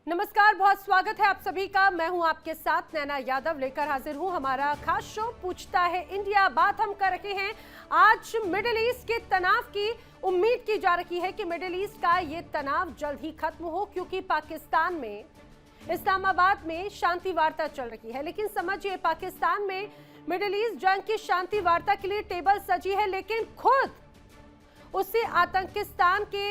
नमस्कार, बहुत स्वागत है आप सभी का। मैं हूं आपके साथ नैना यादव, लेकर हाजिर हूं हमारा खास शो पूछता है इंडिया। बात हम कर रहे हैं आज मिडिल ईस्ट के तनाव की। उम्मीद की जा रही है कि मिडिल ईस्ट का ये तनाव जल्द ही खत्म हो, क्योंकि पाकिस्तान में इस्लामाबाद में शांति वार्ता चल रही है। लेकिन समझिए, पाकिस्तान में मिडिल ईस्ट जंग की शांति वार्ता के लिए टेबल सजी है, लेकिन खुद उससे आतंकिस्तान के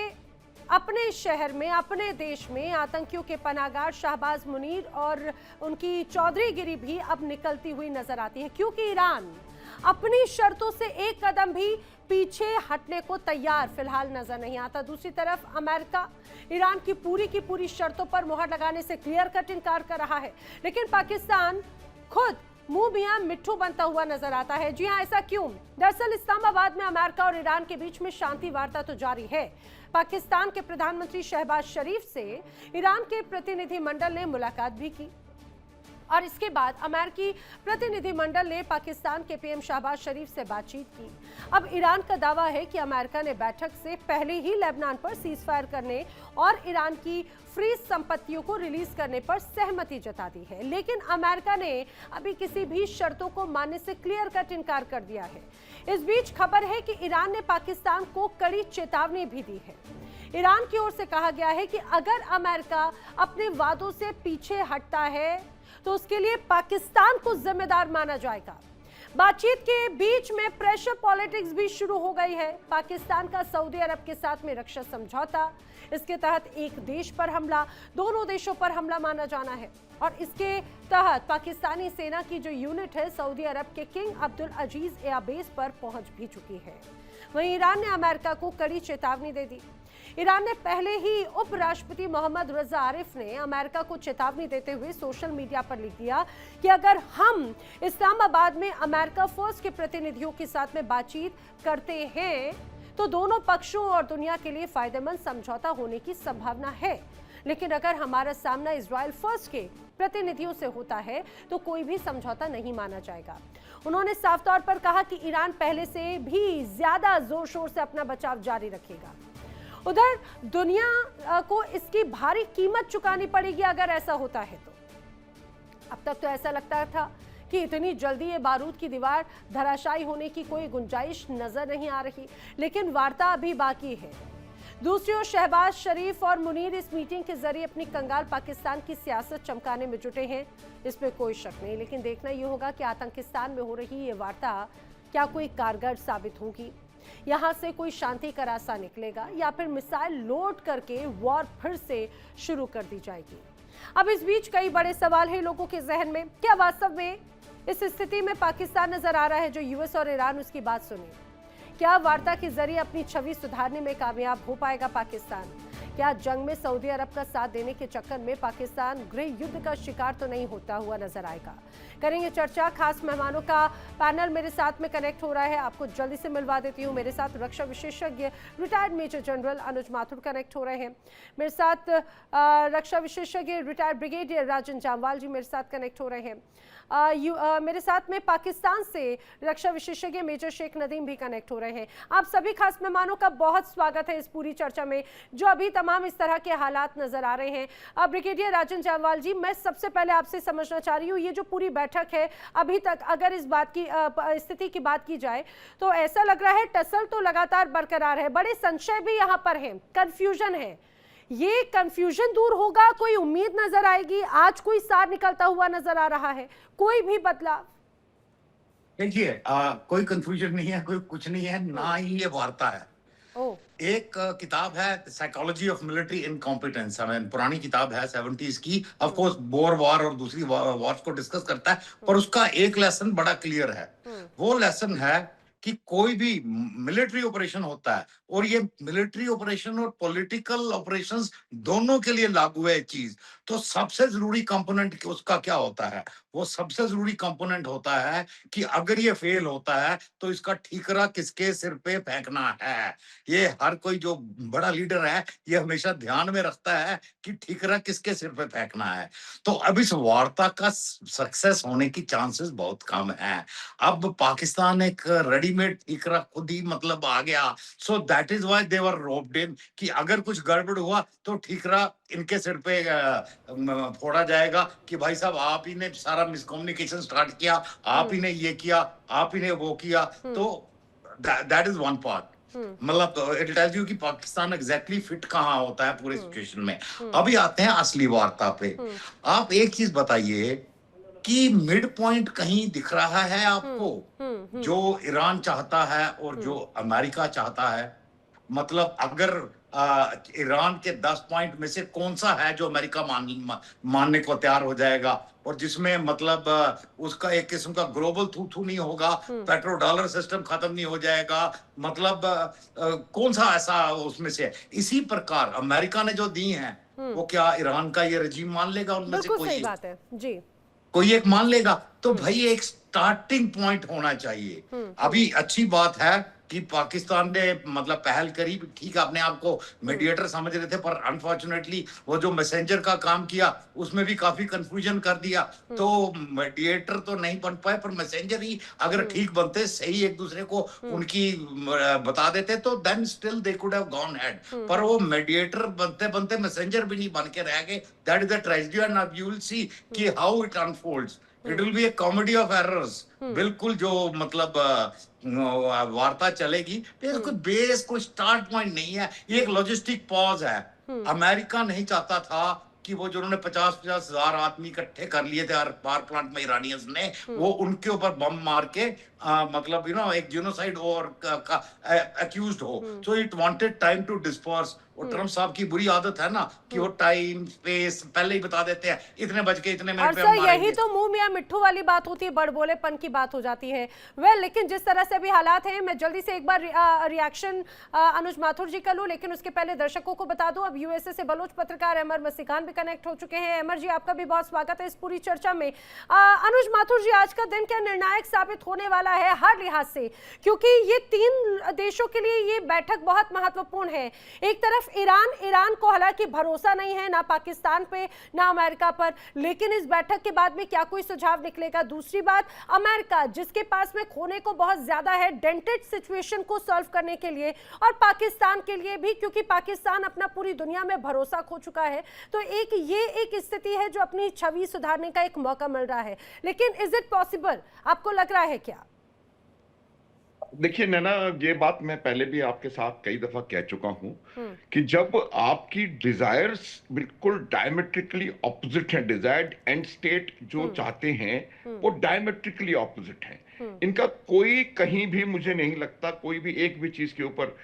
अपने शहर में, अपने देश में आतंकियों के पनाहगार शाहबाज मुनीर और उनकी चौधरीगिरी भी अब निकलती हुई नजर आती है, क्योंकि ईरान अपनी शर्तों से एक कदम भी पीछे हटने को तैयार फिलहाल नजर नहीं आता। दूसरी तरफ अमेरिका ईरान की पूरी शर्तों पर मुहर लगाने से क्लियर कट इनकार कर रहा है, लेकिन पाकिस्तान खुद मुंह मियां मिट्ठू बनता हुआ नजर आता है। जी हां, ऐसा क्यों? दरअसल इस्लामाबाद में अमेरिका और ईरान के बीच में शांति वार्ता तो जारी है। पाकिस्तान के प्रधानमंत्री शहबाज शरीफ से ईरान के प्रतिनिधिमंडल ने मुलाकात भी की और इसके बाद अमेरिकी प्रतिनिधिमंडल ने पाकिस्तान के पीएम शहबाज शरीफ से बातचीत की। अब ईरान का दावा है कि अमेरिका ने बैठक से पहले ही लेबनान पर सीज फायर करने और ईरान की फ्रीज संपत्तियों को रिलीज करने पर सहमति जता दी है, लेकिन अमेरिका ने अभी किसी भी शर्तों को मानने से क्लियर कट इनकार कर दिया है। इस बीच खबर है कि ईरान ने पाकिस्तान को कड़ी चेतावनी भी दी है। ईरान की ओर से कहा गया है कि अगर अमेरिका अपने वादों से पीछे हटता है तो उसके लिए पाकिस्तान को जिम्मेदार माना जाएगा। बातचीत के बीच में प्रेशर पॉलिटिक्स भी शुरू हो गई है। पाकिस्तान का सऊदी अरब के साथ में रक्षा समझौता, इसके तहत एक देश पर हमला, दोनों देशों पर हमला माना जाना है और इसके तहत पाकिस्तानी सेना की जो यूनिट है सऊदी अरब के किंग अब्दुल अजीज एयरबेस पर पहुंच भी चुकी है। वहीं ईरान ने अमेरिका को कड़ी चेतावनी दे दी। ईरान ने पहले ही उपराष्ट्रपति मोहम्मद रजा आरिफ ने अमेरिका को चेतावनी देते हुए सोशल मीडिया पर लिख दिया कि अगर हम इस्लामाबाद में अमेरिका फर्स्ट के प्रतिनिधियों के साथ में बातचीत करते हैं तो दोनों पक्षों और दुनिया के लिए फायदेमंद समझौता होने की संभावना है, लेकिन अगर हमारा सामना इजराइल फर्स्ट के प्रतिनिधियों से होता है तो कोई भी समझौता नहीं माना जाएगा। उन्होंने साफ तौर पर कहा कि ईरान पहले से भी ज्यादा जोर शोर से अपना बचाव जारी रखेगा। उधर दुनिया को इसकी भारी कीमत चुकानी पड़ेगी अगर ऐसा होता है तो। अब तक तो ऐसा लगता था कि इतनी जल्दी ये बारूद की दीवार धराशायी होने की कोई गुंजाइश नजर नहीं आ रही, लेकिन वार्ता अभी बाकी है। दूसरी ओर शहबाज शरीफ और मुनीर इस मीटिंग के जरिए अपनी कंगाल पाकिस्तान की सियासत चमकाने में जुटे हैं, इसमें कोई शक नहीं। लेकिन देखना यह होगा कि आतंकिस्तान में हो रही ये वार्ता क्या कोई कारगर साबित होगी, यहां से कोई शांति का रास्ता निकलेगा या फिर मिसाइल लोड करके वॉर फिर से शुरू कर दी जाएगी। अब इस बीच कई बड़े सवाल हैं लोगों के जहन में। क्या वास्तव में इस स्थिति में पाकिस्तान नजर आ रहा है जो यूएस और ईरान उसकी बात सुने? क्या वार्ता के जरिए अपनी छवि सुधारने में कामयाब हो पाएगा पाकिस्तान? क्या जंग में सऊदी अरब का साथ देने के चक्कर में पाकिस्तान गृह युद्ध का शिकार तो नहीं होता हुआ नजर आएगा? करेंगे चर्चा। खास मेहमानों का पैनल मेरे साथ में कनेक्ट हो रहा है, आपको जल्दी से मिलवा देती हूँ। मेरे साथ रक्षा विशेषज्ञ रिटायर्ड मेजर जनरल अनुज माथुर कनेक्ट हो रहे हैं। मेरे साथ रक्षा विशेषज्ञ रिटायर्ड ब्रिगेडियर राजन जामवाल जी मेरे साथ कनेक्ट हो रहे हैं। मेरे साथ में पाकिस्तान से रक्षा विशेषज्ञ मेजर शेख नदीम भी कनेक्ट हो रहे हैं। आप सभी खास मेहमानों का बहुत स्वागत है इस पूरी चर्चा में जो अभी तमाम इस तरह के हालात नजर आ रहे हैं। ब्रिगेडियर राजन जामवाल जी, मैं सबसे पहले आपसे समझना चाह रही हूँ, ये जो पूरी बैठक है अभी तक अगर इस बात की स्थिति की बात की जाए तो ऐसा लग रहा है टसल तो लगातार बरकरार है, बड़े संशय भी यहाँ पर है, कंफ्यूजन है। ये कंफ्यूजन दूर होगा, कोई उम्मीद नजर आएगी? आज कोई सार निकलता हुआ नजर आ रहा है, कोई भी बदलाव? देखिए, कोई कंफ्यूजन नहीं है, कोई कुछ नहीं है, ना ही ये वार्ता है। एक किताब है साइकोलॉजी ऑफ मिलिट्री इनकॉम्पिटेंस, पुरानी किताब है 70s की। ऑफ कोर्स बोर वॉर और दूसरी वॉर्स को डिस्कस करता है, पर उसका एक लेसन बड़ा क्लियर है। वो लेसन है कि कोई भी मिलिट्री ऑपरेशन होता है और ये मिलिट्री ऑपरेशन और पॉलिटिकल ऑपरेशंस दोनों के लिए लागू है चीज, तो सबसे जरूरी कंपोनेंट उसका क्या होता है? वो सबसे जरूरी कंपोनेंट होता है कि अगर ये फेल होता है तो इसका ठीकरा किसके सिर पे फेंकना है। ये हर कोई जो बड़ा लीडर है ये हमेशा ध्यान में रखता है कि ठीकरा किसके सिर पे फेंकना है। तो अब इस वार्ता का सक्सेस होने की चांसेस बहुत कम है। अब पाकिस्तान एक रेडीमेड ठीकरा खुद ही मतलब आ गया, so that that is why they were roped in, कि अगर कुछ गड़बड़ हुआ तो ठीकरा इनके सिर पे फोड़ा जाएगा कि भाई साहब आप ही ने सारा मिसकम्युनिकेशन स्टार्ट किया, आप ही ने ये किया, आप ही ने वो किया। तो दैट इज वन पार्ट। मतलब इट टेल्स यू कि पाकिस्तान एग्जैक्टली फिट कहाँ होता है पूरे सिचुएशन में। अभी आते हैं असली वार्ता पे। आप एक चीज बताइए कि मिड पॉइंट कहीं दिख रहा है आपको, जो ईरान चाहता है और जो अमेरिका चाहता है? मतलब अगर ईरान के 10 पॉइंट में से कौन सा है जो अमेरिका मानने को तैयार हो जाएगा, और जिसमें मतलब उसका एक किस्म का ग्लोबल थू नहीं होगा, पेट्रो डॉलर सिस्टम खत्म नहीं हो जाएगा, मतलब कौन सा ऐसा उसमें से है? इसी प्रकार अमेरिका ने जो दी हैं, वो क्या ईरान का ये रजीम मान लेगा? उनमें से सही बात है जी, कोई एक मान लेगा? तो भाई एक स्टार्टिंग पॉइंट होना चाहिए। अभी अच्छी बात है कि पाकिस्तान ने मतलब पहल करी, ठीक है, अपने आप को मीडिएटर समझ रहे थे, पर अनफॉर्चुनेटली वो जो मैसेंजर का काम किया उसमें भी काफी कंफ्यूजन कर दिया। तो मीडिएटर तो नहीं बन पाए, पर मैसेंजर ही अगर ठीक बनते, सही एक दूसरे को उनकी बता देते, तो then still they could have gone head. पर वो मीडिएटर बनते बनते मैसेंजर भी नहीं बन के रह गए। That is the tragedy, and now you will see कि how it unfolds. It will be a comedy of errors. बिल्कुल, जो मतलब वार्ता चलेगी, कोई बेस, कोई स्टार्ट पॉइंट नहीं है, ये एक लॉजिस्टिक पॉज है। अमेरिका नहीं चाहता था कि वो जो उन्होंने 50-50 हजार आदमी इकट्ठे कर लिए थे पावर प्लांट में ईरानियंस ने, वो उनके ऊपर बम मार के मतलब एक जिनोसाइड और का एक्यूज्ड हो। So it wanted time to disperse. और ट्रम्प साहब की बुरी आदत है ना कि वो टाइम स्पेस पहले ही बता देते हैं, इतने बज के इतने मिनट पे हम मारेंगे। यही तो मुंह मियां मिट्ठू वाली बात होती है, बड़बोलेपन की बात हो जाती है। लेकिन जिस तरह से अभी हालात हैं, मैं जल्दी से एक बार रिएक्शन अनुज माथुर जी का लूं, लेकिन उसके पहले दर्शकों को बता दूं, अब यूएसए से बलोच पत्रकार अमर मसीखान भी कनेक्ट हो चुके हैं। अमर जी, आपका भी बहुत स्वागत है इस पूरी चर्चा में। अनुज माथुर जी, आज का दिन क्या निर्णायक साबित होने वाला है हर लिहाज से, क्योंकि ये 3 देशों के लिए ये बैठक बहुत महत्वपूर्ण है। एक तरफ ईरान को हालांकि भरोसा नहीं है ना पाकिस्तान पे ना अमेरिका पर, लेकिन इस बैठक के बाद में क्या कोई सुझाव निकलेगा? दूसरी बात, अमेरिका जिसके पास में खोने को बहुत ज्यादा है डेंटेड सिचुएशन को सॉल्व करने के लिए, और पाकिस्तान के लिए भी, क्योंकि पाकिस्तान अपना पूरी दुनिया में भरोसा खो चुका है। तो ये एक स्थिति है जो अपनी छवि सुधारने का एक मौका मिल रहा है, लेकिन इज इट पॉसिबल, आपको लग रहा है क्या? देखिए नैना, ये बात मैं पहले भी आपके साथ कई दफा कह चुका हूं कि जब आपकी डिजायर्स बिल्कुल डायमेट्रिकली ऑपोजिट हैं, डिजायर्ड एंड स्टेट जो चाहते हैं वो डायमेट्रिकली ऑपोजिट हैं, इनका कोई कहीं भी मुझे नहीं लगता कोई भी एक भी चीज के ऊपर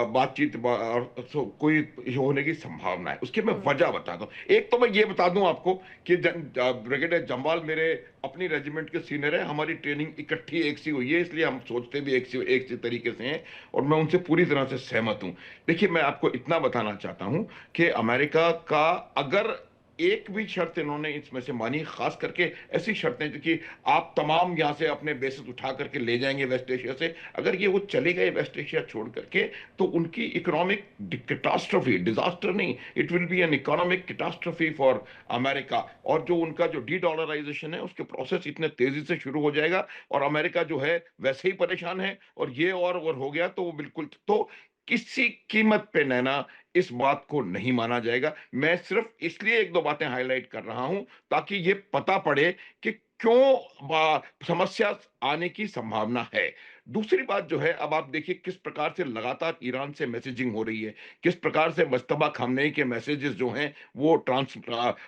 बातचीत कोई होने की संभावना है। उसकी मैं वजह बताता हूँ। एक तो मैं ये बता दूं आपको कि ब्रिगेडियर जम्वाल मेरे अपनी रेजिमेंट के सीनियर है, हमारी ट्रेनिंग इकट्ठी एक सी हुई है, इसलिए हम सोचते भी एक सी तरीके से हैं, और मैं उनसे पूरी तरह से सहमत हूं। देखिए, मैं आपको इतना बताना चाहता हूं कि अमेरिका का अगर एक भी शर्त इन्होंने इसमें से मानी, खास करके ऐसी शर्तें जो कि आप तमाम यहां से अपने बेसिस उठा करके ले जाएंगे वेस्ट एशिया से, अगर ये वो चले गए वेस्ट एशिया छोड़ करके, तो उनकी इकोनॉमिक कैटास्ट्रोफी, डिजास्टर नहीं, it will B an economic catastrophe for America. और जो उनका जो डी डॉलराइजेशन है उसके प्रोसेस इतने तेजी से शुरू हो जाएगा, और अमेरिका जो है वैसे ही परेशान है, और ये और हो गया तो वो बिल्कुल, तो किसी कीमत पे नैना इस बात को नहीं माना जाएगा। मैं सिर्फ इसलिए एक दो बातें हाईलाइट कर रहा हूं ताकि ये पता पड़े कि क्यों समस्या आने की संभावना है। दूसरी बात जो है, अब आप देखिए किस प्रकार से लगातार ईरान से मैसेजिंग हो रही है, किस प्रकार से मुस्तफा खामनेई के मैसेजेस जो हैं वो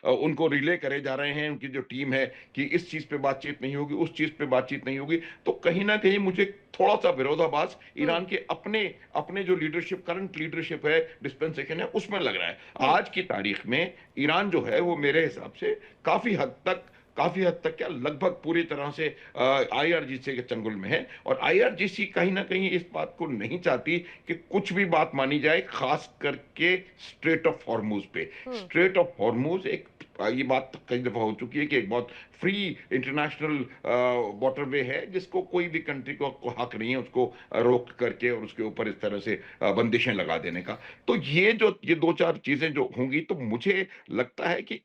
उनको रिले करे जा रहे हैं, उनकी जो टीम है कि इस चीज पे बातचीत नहीं होगी, उस चीज पे बातचीत नहीं होगी। तो कहीं ना कहीं मुझे थोड़ा सा विरोधाभास ईरान के अपने अपने जो लीडरशिप, करंट लीडरशिप है, डिस्पेंसेशन है, उसमें लग रहा है। आज की तारीख में ईरान जो है वो मेरे हिसाब से काफी हद तक क्या, लगभग पूरी तरह से आईआरजीसी के चंगुल में है, और आईआरजीसी कहीं ना कहीं इस बात को नहीं चाहती कि कुछ भी बात मानी जाए, खास करके स्ट्रेट ऑफ हॉर्मुज पे। स्ट्रेट ऑफ हॉर्मुज एक, ये बात कई दफा हो चुकी है कि एक बहुत फ्री इंटरनेशनल वाटरवे है जिसको कोई भी कंट्री को हक नहीं है उसको रोक करके और उसके ऊपर इस तरह से बंदिशें लगा देने का। तो ये 2-4 चीजें जो होंगी, तो मुझे लगता है कि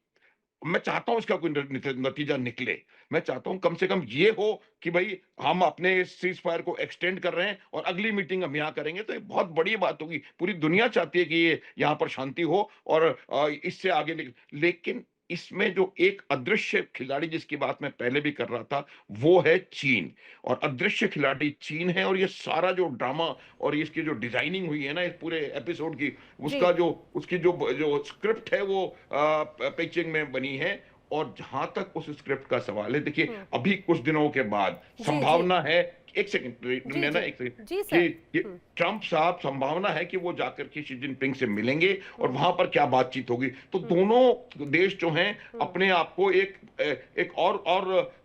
मैं चाहता हूँ इसका कोई नतीजा निकले। मैं चाहता हूँ कम से कम ये हो कि भाई हम अपने सीज़ फायर को एक्सटेंड कर रहे हैं और अगली मीटिंग हम यहाँ करेंगे, तो ये बहुत बड़ी बात होगी। पूरी दुनिया चाहती है कि ये यहाँ पर शांति हो और इससे आगे लेकिन इसमें जो एक अदृश्य खिलाड़ी जिसकी बात मैं पहले भी कर रहा था, वो है चीन। और अदृश्य खिलाड़ी चीन है, और ये सारा जो ड्रामा और इसकी जो डिजाइनिंग हुई है ना इस पूरे एपिसोड की, उसका जो उसकी जो स्क्रिप्ट है वो पेचिंग में बनी है। और जहां तक उस स्क्रिप्ट का सवाल है, देखिए अभी कुछ दिनों के बाद संभावना है, एक सेकंड नैना, एक सेकंड, कि ट्रंप साहब संभावना है कि वो जाकर के शी जिनपिंग से मिलेंगे और वहां पर क्या बातचीत होगी। तो दोनों देश जो हैं अपने आप को एक और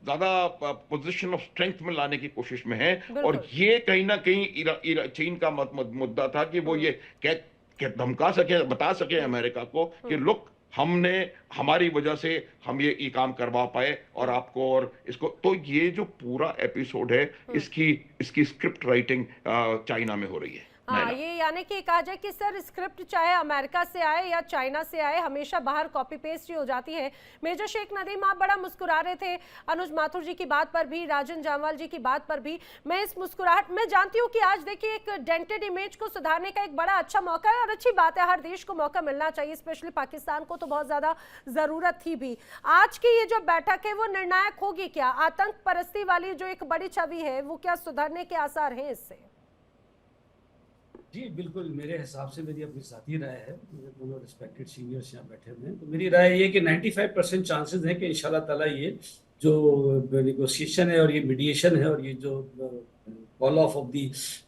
ज्यादा पोजीशन ऑफ स्ट्रेंथ में लाने की कोशिश में हैं। और ये कहीं ना कहीं चीन का मुद्दा था कि वो ये धमका सके, बता सके अमेरिका को कि लुक, हमने हमारी वजह से हम ये काम करवा पाए और आपको और इसको। तो ये जो पूरा एपिसोड है, इसकी स्क्रिप्ट राइटिंग चाइना में हो रही है। हाँ, ये यानी कि कहा जाए कि सर स्क्रिप्ट चाहे अमेरिका से आए या चाइना से आए, हमेशा बाहर कॉपी पेस्ट ही हो जाती है। मेजर शेख नदीम, आप बड़ा मुस्कुरा रहे थे अनुज माथुर जी की बात पर भी, राजन जामवाल जी की बात पर भी। मैं इस मुस्कुराहट में जानती हूँ कि आज देखिए एक डेंटेड इमेज को सुधारने का एक बड़ा अच्छा मौका है और अच्छी बात है, हर देश को मौका मिलना चाहिए, स्पेशली पाकिस्तान को तो बहुत ज्यादा जरूरत थी भी। आज की ये जो बैठक है वो निर्णायक होगी क्या? आतंक परस्ती वाली जो एक बड़ी छवि है वो क्या सुधरने के आसार हैं इससे? जी बिल्कुल, मेरे हिसाब से मेरी अपनी साथी राय है, मेरे दोनों रिस्पेक्टेड सीनियर्स यहाँ बैठे हुए हैं, तो मेरी राय ये कि 95% चांसेस हैं कि इंशाल्लाह ताला ये जो नेगोशिएशन है और ये मीडिएशन है और ये जो call of the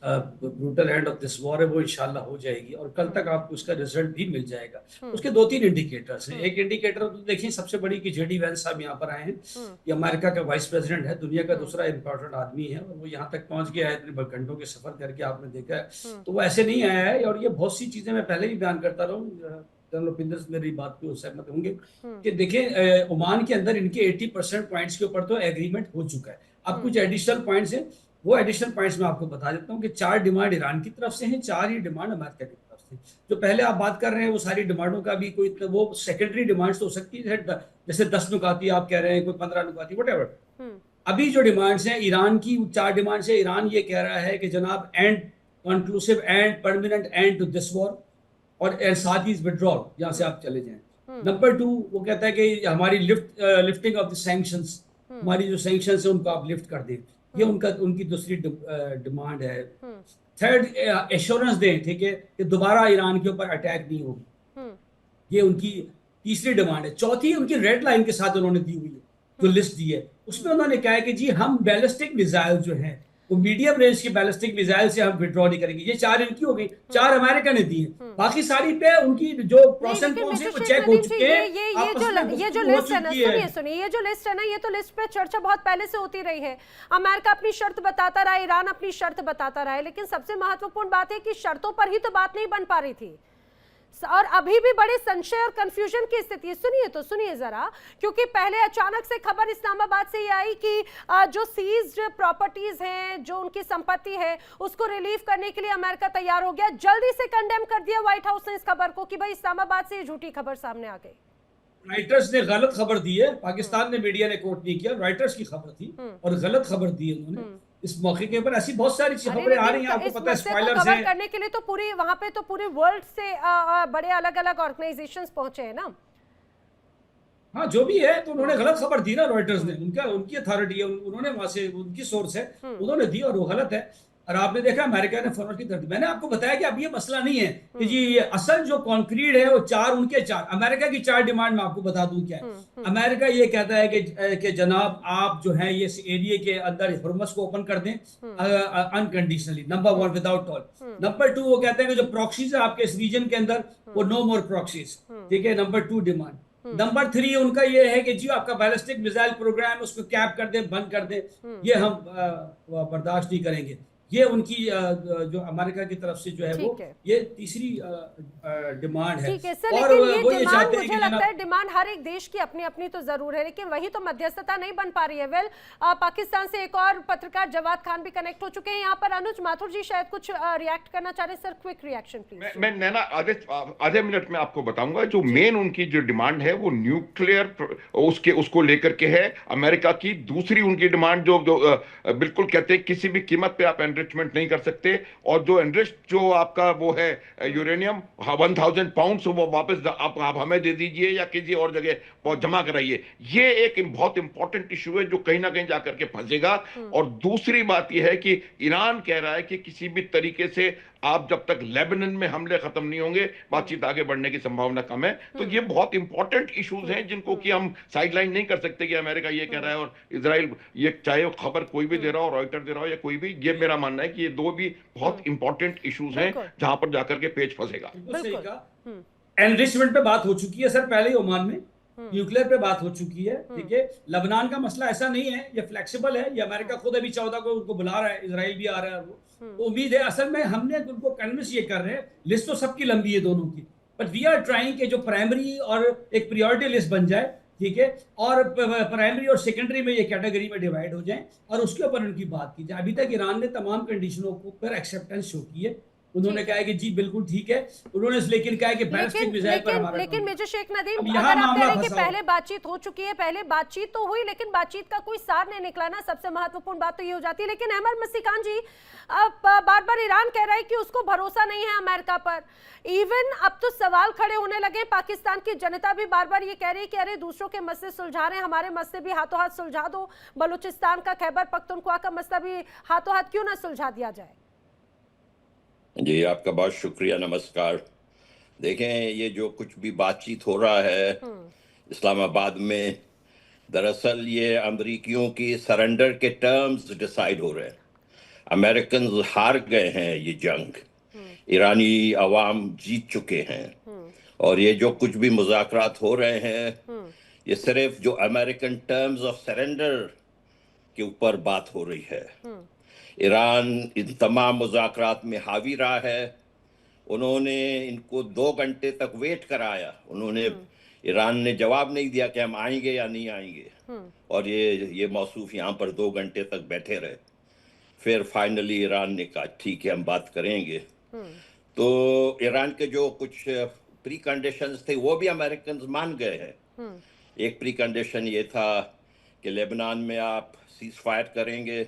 brutal end of this war है वो इंशाल्लाह हो जाएगी और कल तक आपको उसका रिजल्ट भी मिल जाएगा। उसके 2-3 इंडिकेटर्स हैं। एक इंडिकेटर तो देखिए सबसे बड़ी कि जेडी वैंस साहब यहाँ पर आए हैं, ये अमेरिका का वाइस प्रेसिडेंट है, दुनिया का दूसरा इंपॉर्टेंट आदमी है और वो यहाँ तक पहुंच गया है, इतने घंटों के सफर करके आपने देखा है। तो वो ऐसे नहीं आया है और ये बहुत सी चीजें मैं पहले भी बयान करता रहूँ, रुपिंदर मेरी बात पे सहमत होंगे कि देखिए ओमान के अंदर इनके 80% पॉइंट्स के ऊपर तो एग्रीमेंट हो चुका है। अब कुछ एडिशनल पॉइंट्स हैं, वो एडिशनल पॉइंट्स मैं आपको बता देता हूँ कि 4 डिमांड ईरान की तरफ से हैं, 4 ही डिमांड अमेरिका की तरफ से। जो पहले आप बात कर रहे हैं वो सारी डिमांडों का भी कोई वो सेकेंडरी डिमांड्स तो हो सकती है, जैसे 10 नुकाती आप कह रहे हैं, कोई 15 नुकाती, व्हाटएवर। अभी जो डिमांड्स हैं ईरान की, 4 डिमांड्स है। ईरान ये कह रहा है कि जनाब and conclusive and permanent end to this war और साथ ही विड्रॉल, यहाँ से आप चले जाएं। नंबर 2 वो कहता है कि हमारी लिफ्टिंग ऑफ द सैंक्शंस, हमारी जो सैंक्शंस है उनको आप लिफ्ट कर दें, ये उनकी दूसरी डिमांड है। थर्ड, एश्योरेंस दें, ठीक है, कि दोबारा ईरान के ऊपर अटैक नहीं होगी, ये उनकी तीसरी डिमांड है। चौथी उनकी रेड लाइन के साथ उन्होंने दी हुई है, जो लिस्ट दी है, उसमें उन्होंने कहा है कि जी हम बैलिस्टिक मिसाइल जो है वो मीडियम रेंज की बैलिस्टिक मिसाइल से हम विड्रॉ नहीं करेंगे। ये 4 इनकी हो गई, 4 अमेरिका ने दी है, बाकी सारी पे उनकी जो प्रोस एंड कॉन्स है वो चेक हो चुके हैं। ये जो लिस्ट है ना, सुनिए ये जो लिस्ट है ना, ये तो लिस्ट पे चर्चा बहुत पहले से होती रही है। अमेरिका अपनी शर्त बताता रहा, ईरान अपनी शर्त बताता रहा है, लेकिन सबसे महत्वपूर्ण बात है कि शर्तों पर ही तो बात नहीं बन पा रही थी और अभी भी बड़े संशय और कंफ्यूजन की स्थिति है। सुनिए जरा, क्योंकि पहले अचानक से खबर इस्लामाबाद से ये आई कि जो सीज्ड प्रॉपर्टीज हैं, जो उनकी संपत्ति है, उसको रिलीव करने के लिए अमेरिका तैयार हो गया। जल्दी से कंडेम कर दिया व्हाइट हाउस ने इस खबर को कि भाई इस्लामाबाद से ये झूठी खबर सामने आ गई। राइटर्स ने गलत खबर दी है, पाकिस्तान ने मीडिया ने कोट नहीं किया, राइटर्स की खबर थी और गलत खबर दी है उन्होंने। इस मौके के ऊपर ऐसी बहुत सारी खबरें आ रही हैं, आपको पता है, स्पॉयलर्स हैं। करने के लिए तो पूरी वहां पे तो पूरे वर्ल्ड से बड़े अलग-अलग ऑर्गेनाइजेशंस पहुंचे हैं ना। हाँ, जो भी है, तो उन्होंने गलत खबर दी ना, रॉयटर्स ने, उनकी अथॉरिटी है, उन्होंने वहां से, उनकी सोर्स है, उन्होंने दी और वो गलत है। और आपने देखा अमेरिका ने फॉरवर्ड की तरफ। मैंने आपको बताया कि अब ये मसला नहीं है कि जी ये असल जो कॉन्क्रीट है वो 4 उनके 4 अमेरिका की 4 डिमांड मैं आपको बता दूं क्या है। अमेरिका ये कहता है कि जनाब आप जो है ये एरिया के अंदर हुर्मुज़ को ओपन कर दें unconditionally, number 1 without toll. Number 2 वो कहते हैं कि जो प्रॉक्सीज है आपके इस रीजन के अंदर वो नो मोर प्रॉक्सीज, ठीक है, नंबर 2 डिमांड। नंबर 3 उनका ये है कि जी आपका बैलिस्टिक मिसाइल प्रोग्राम उसको कैप कर दें, बंद कर दें, ये हम बर्दाश्त नहीं करेंगे। ये उनकी जो अमेरिका की तरफ से जो है वो ये तीसरी डिमांड है। ठीक है सर, और लेकिन वो ये ये डिमांड चाहते हैं मुझे कि लगता है डिमांड हर एक देश की अपनी अपनी तो जरूर है, लेकिन वही तो मध्यस्थता नहीं बन पा रही है। वेल, पाकिस्तान से एक और पत्रकार जवाद खान भी कनेक्ट हो चुके हैं यहाँ पर। अनुज माथुर जी शायद कुछ रिएक्ट करना चाह रहे हैं। Sir, quick reaction please. मैं नैना आधे मिनट में आपको बताऊंगा। जो मेन उनकी जो डिमांड है वो न्यूक्लियर उसको लेकर के है। अमेरिका की दूसरी उनकी डिमांड जो बिल्कुल कहते हैं किसी भी कीमत पे आप एनरिचमेंट नहीं कर सकते, और जो एनरिच जो आपका वो है यूरेनियम 1000 पाउंड वो वापस आप हमें दे दीजिए या किसी और जगह जमा कराइए। ये एक बहुत इंपॉर्टेंट इशू है जो कहीं ना कहीं जाकर के फंसेगा। और दूसरी बात यह है कि ईरान कह रहा है कि किसी भी तरीके से आप जब तक लेबनान में हमले खत्म नहीं होंगे बातचीत आगे बढ़ने की संभावना कम है। तो ये बहुत इंपॉर्टेंट इश्यूज हैं जिनको कि हम साइडलाइन नहीं कर सकते कि अमेरिका ये कह रहा है और इजराइल ये, चाहे खबर कोई भी दे रहा हो, रॉयटर दे रहा हो या कोई भी, ये मेरा मानना है कि ये दो भी बहुत इंपॉर्टेंट इश्यूज हैं जहां पर जाकर के पेच फंसेगा। एनरिचमेंट पे बात हो चुकी है सर पहले ही ओमान में, न्यूक्लियर पे बात हो चुकी है। ठीक है, लेबनान का मसला ऐसा नहीं है, ये फ्लेक्सिबल है। ये अमेरिका खुद अभी 14 को उनको बुला रहा है, इजराइल भी आ रहा है। वो तो उम्मीद है, असल में हमने उनको कन्विंस ये कर रहे हैं। लिस्ट तो सबकी लंबी है दोनों की, बट वी आर ट्राइंग के जो प्राइमरी और एक प्रियोरिटी लिस्ट बन जाए। ठीक है, और प्राइमरी और सेकेंडरी में ये कैटेगरी में डिवाइड हो जाए और उसके ऊपर उनकी बात की जाए। अभी तक ईरान ने तमाम कंडीशनों को पर एक्सेप्टेंस शो की है। उन्होंने कहा है कि जी बिल्कुल ठीक है। उन्होंने लेकिन कहा है कि बैलिस्टिक मिसाइल पर हमारा लेकिन मेजर शेख नदीम, अगर आप कह रहे हैं कि पहले बातचीत हो चुकी है, पहले बातचीत तो हुई लेकिन बातचीत का कोई सार नहीं निकला ना, सबसे महत्वपूर्ण बात तो ये हो जाती है। लेकिन अहमद मसीकान जी, अब बार बार ईरान कह रहा है कि उसको भरोसा नहीं है अमेरिका पर। इवन अब तो सवाल खड़े होने लगे, पाकिस्तान की जनता भी बार बार ये कह रही है कि अरे दूसरों के मसले सुलझा रहे हैं, हमारे मसले भी हाथों हाथ सुलझा दो। बलूचिस्तान का, खैबर पख्तूनख्वा का मसला भी हाथों हाथ क्यों ना सुलझा दिया जाए। जी, आपका बहुत शुक्रिया, नमस्कार। देखें, ये जो कुछ भी बातचीत हो रहा है इस्लामाबाद में, दरअसल ये अमरीकियों की सरेंडर के टर्म्स डिसाइड हो रहे हैं। अमेरिकन हार गए हैं ये जंग, ईरानी अवाम जीत चुके हैं। और ये जो कुछ भी मुज़ाकरात हो रहे हैं ये सिर्फ जो अमेरिकन टर्म्स ऑफ सरेंडर के ऊपर बात हो रही है। ईरान इन तमाम मुज़ाकरात में हावी रहा है। उन्होंने इनको 2 घंटे तक वेट कराया। उन्होंने ईरान ने जवाब नहीं दिया कि हम आएंगे या नहीं आएंगे, और ये मौसूफ यहाँ पर 2 घंटे तक बैठे रहे। फिर फाइनली ईरान ने कहा ठीक है हम बात करेंगे। तो ईरान के जो कुछ प्री कंडीशंस थे वो भी अमेरिकन मान गए हैं। एक प्री कंडीशन ये था कि लेबनान में आप सीज फायर करेंगे,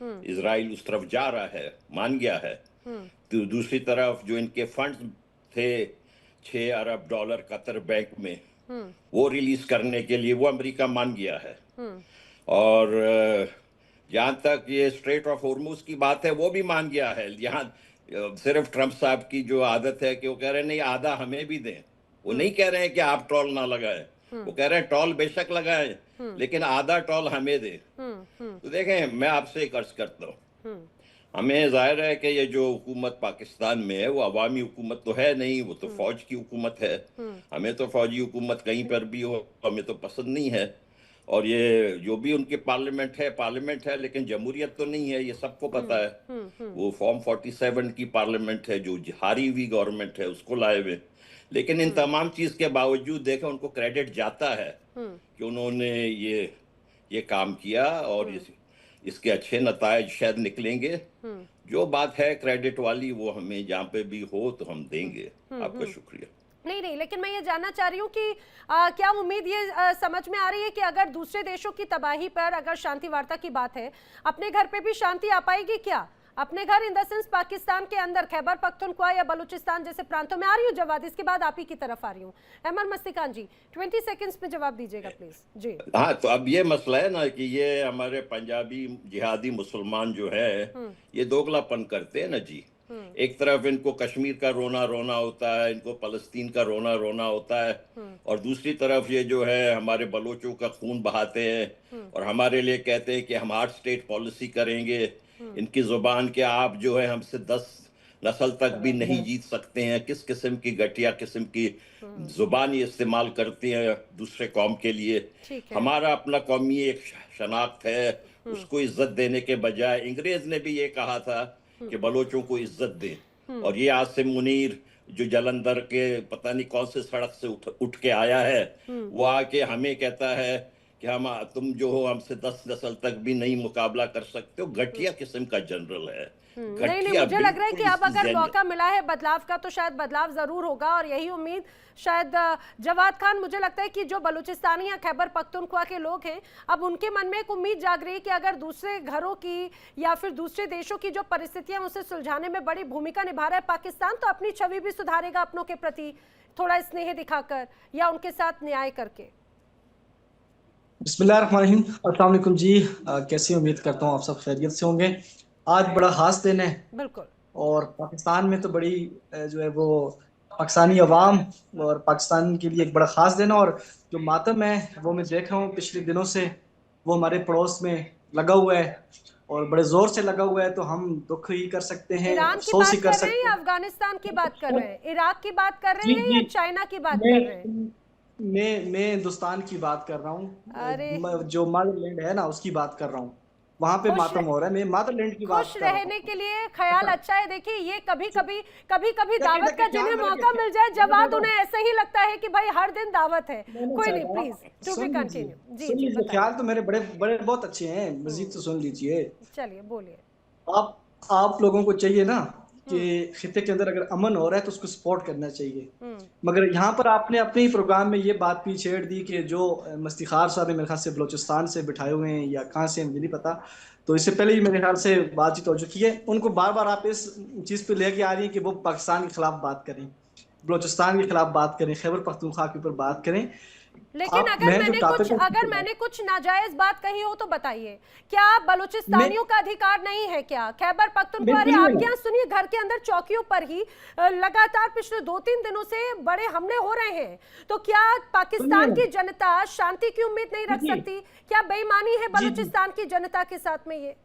इजराइल उस तरफ जा रहा है, मान गया है। तो दूसरी तरफ जो इनके फंड्स थे $6 अरब कतर बैंक में, वो रिलीज करने के लिए वो अमेरिका मान गया है। और जहाँ तक ये स्ट्रेट ऑफ होर्मुज की बात है वो भी मान गया है। यहाँ सिर्फ ट्रंप साहब की जो आदत है कि वो कह रहे हैं नहीं आधा हमें भी दें। वो नहीं कह रहे हैं कि आप टोल ना लगाएं, वो कह रहे हैं टोल बेशक लगाएं लेकिन आधा टोल हमें दे। तो देखें, मैं आपसे एक अर्ज करता हूँ, हमें जाहिर है कि ये जो हुकूमत पाकिस्तान में है वो अवामी हुकूमत तो है नहीं, वो तो फौज की हुकूमत है। हमें तो फौजी हुकूमत कहीं पर भी हो हमें तो पसंद नहीं है। और ये जो भी उनके पार्लियामेंट है लेकिन जमहूरियत तो नहीं है, ये सबको पता है। वो फॉर्म 47 की पार्लियामेंट है जो हारी हुई गवर्नमेंट है उसको लाए हुए। लेकिन इन तमाम चीज के बावजूद देखें उनको क्रेडिट जाता है कि उन्होंने ये काम किया और इसके अच्छे नतायज शायद निकलेंगे। जो बात है क्रेडिट वाली वो हमें जहाँ पे भी हो तो हम देंगे। आपका शुक्रिया। नहीं, लेकिन मैं ये जानना चाह रही हूँ कि क्या उम्मीद ये समझ में आ रही है कि अगर दूसरे देशों की तबाही पर अगर शांति वार्ता की बात है, अपने घर पे भी शांति आ पाएगी क्या? अपने घर इन द सेंस पाकिस्तान के अंदर, खैबर पख्तूनख्वा या बलूचिस्तान जैसे प्रांतों में। आ रही हूँ जवाब, इसके बाद आप ही की तरफ आ रही हूँ। अहमद मस्तिकान जी 20 सेकंड्स में जवाब दीजिएगा प्लीज। जी हाँ, तो अब ये मसला है ना कि ये हमारे पंजाबी जिहादी मुसलमान जो है ये दोगलापन करते हैं ना जी। एक तरफ इनको कश्मीर का रोना होता है, इनको फलस्तीन का रोना होता है, और दूसरी तरफ ये जो है हमारे बलोचों का खून बहाते हैं और हमारे लिए कहते हैं कि हम हार्ड स्टेट पॉलिसी करेंगे। इनकी जुबान के आप जो है हमसे 10 नस्ल तक भी नहीं जीत सकते हैं। किस किस्म की घटिया किस्म की जुबान ये इस्तेमाल करते हैं दूसरे कौम के लिए। हमारा अपना कौमी एक शनाख्त है, उसको इज्जत देने के बजाय अंग्रेज ने भी ये कहा था कि बलोचों को इज्जत दे। और ये आसिम मुनीर जो जलंधर के पता नहीं कौन से सड़क से उठ के आया है, वो आके हमें कहता है कि तुम जो हो हमसे 10 नस्ल तक भी नहीं मुकाबला कर सकते हो। घटिया किस्म का जनरल है। नहीं, मुझे लग रहा है कि अब अगर मौका मिला है बदलाव का तो शायद बदलाव जरूर होगा, और यही उम्मीद शायद जवाद खान, मुझे लगता है कि जो बलूचिस्तानी या खैबर पख्तूनख्वा के लोग हैं, अब उनके मन में एक उम्मीद जाग रही है कि अगर दूसरे घरों की या फिर दूसरे देशों की जो परिस्थितियां उसे सुलझाने में बड़ी भूमिका निभा रहा है पाकिस्तान, तो अपनी छवि भी सुधारेगा अपनों के प्रति थोड़ा स्नेह दिखाकर या उनके साथ न्याय करके। बिस्मिल्लाहिर्रहमानिर्रहीम, अस्सलाम वालेकुम जी। कैसी उम्मीद करता हूँ आप सब खैरियत से होंगे। आज बड़ा खास दिन है बिल्कुल, और पाकिस्तान में तो बड़ी जो है वो पाकिस्तानी अवाम और पाकिस्तान के लिए एक बड़ा खास दिन है। और जो मातम है वो मैं देख रहा हूँ पिछले दिनों से, वो हमारे पड़ोस में लगा हुआ है और बड़े जोर से लगा हुआ है। तो हम दुख ही कर सकते हैं, अफसोस ही कर सकते हैं। अफगानिस्तान की बात कर रहे हैं, इराक की बात कर रहे हैं या चाइना की बात कर रहे हैं? मैं हिंदुस्तान की बात कर रहा हूँ, जो मदरलैंड है ना उसकी बात कर रहा हूँ। वहाँ पे मातम हो रहा है, मैं मदरलैंड की बात कर रहा हूँ। खुश रहने के लिए ख्याल अच्छा है। देखिए ये कभी कभी दावत का जिन्हें मौका मिल जाए जवाब, उन्हें ऐसे ही लगता है कि भाई हर दिन दावत है। कोई नहीं, प्लीज टू बी कंटिन्यू। जी, ख्याल तो मेरे बड़े बड़े बहुत अच्छे हैं, मजीद तो सुन लीजिए। चलिए बोलिए। आप लोगों को चाहिए ना कि खिते के अंदर अगर अमन हो रहा है तो उसको सपोर्ट करना चाहिए। मगर यहाँ पर आपने अपने ही प्रोग्राम में ये बात भी छेड़ दी कि जो मस्तिखार साहब मेरे ख्याल से बलोचिस्तान से बिठाए हुए हैं या कहाँ से, मुझे नहीं पता। तो इससे पहले ही मेरे ख्याल से बातचीत हो चुकी है। उनको बार बार आप इस चीज़ पे लेके आ रही है कि वो पाकिस्तान के खिलाफ बात करें, बलोचिस्तान के खिलाफ बात करें, खैबर पख्तूनख्वा के ऊपर बात करें। लेकिन अगर मैंने कुछ नाजायज बात कही हो तो बताइए। क्या बलूचिस्तानियों का अधिकार नहीं है क्या? खैबर पख्तूनख्वा, आप क्या सुनिए, घर के अंदर चौकियों पर ही लगातार पिछले 2-3 दिनों से बड़े हमले हो रहे हैं। तो क्या पाकिस्तान की जनता शांति की उम्मीद नहीं रख सकती? क्या बेईमानी है बलूचिस्तान की जनता के साथ में? ये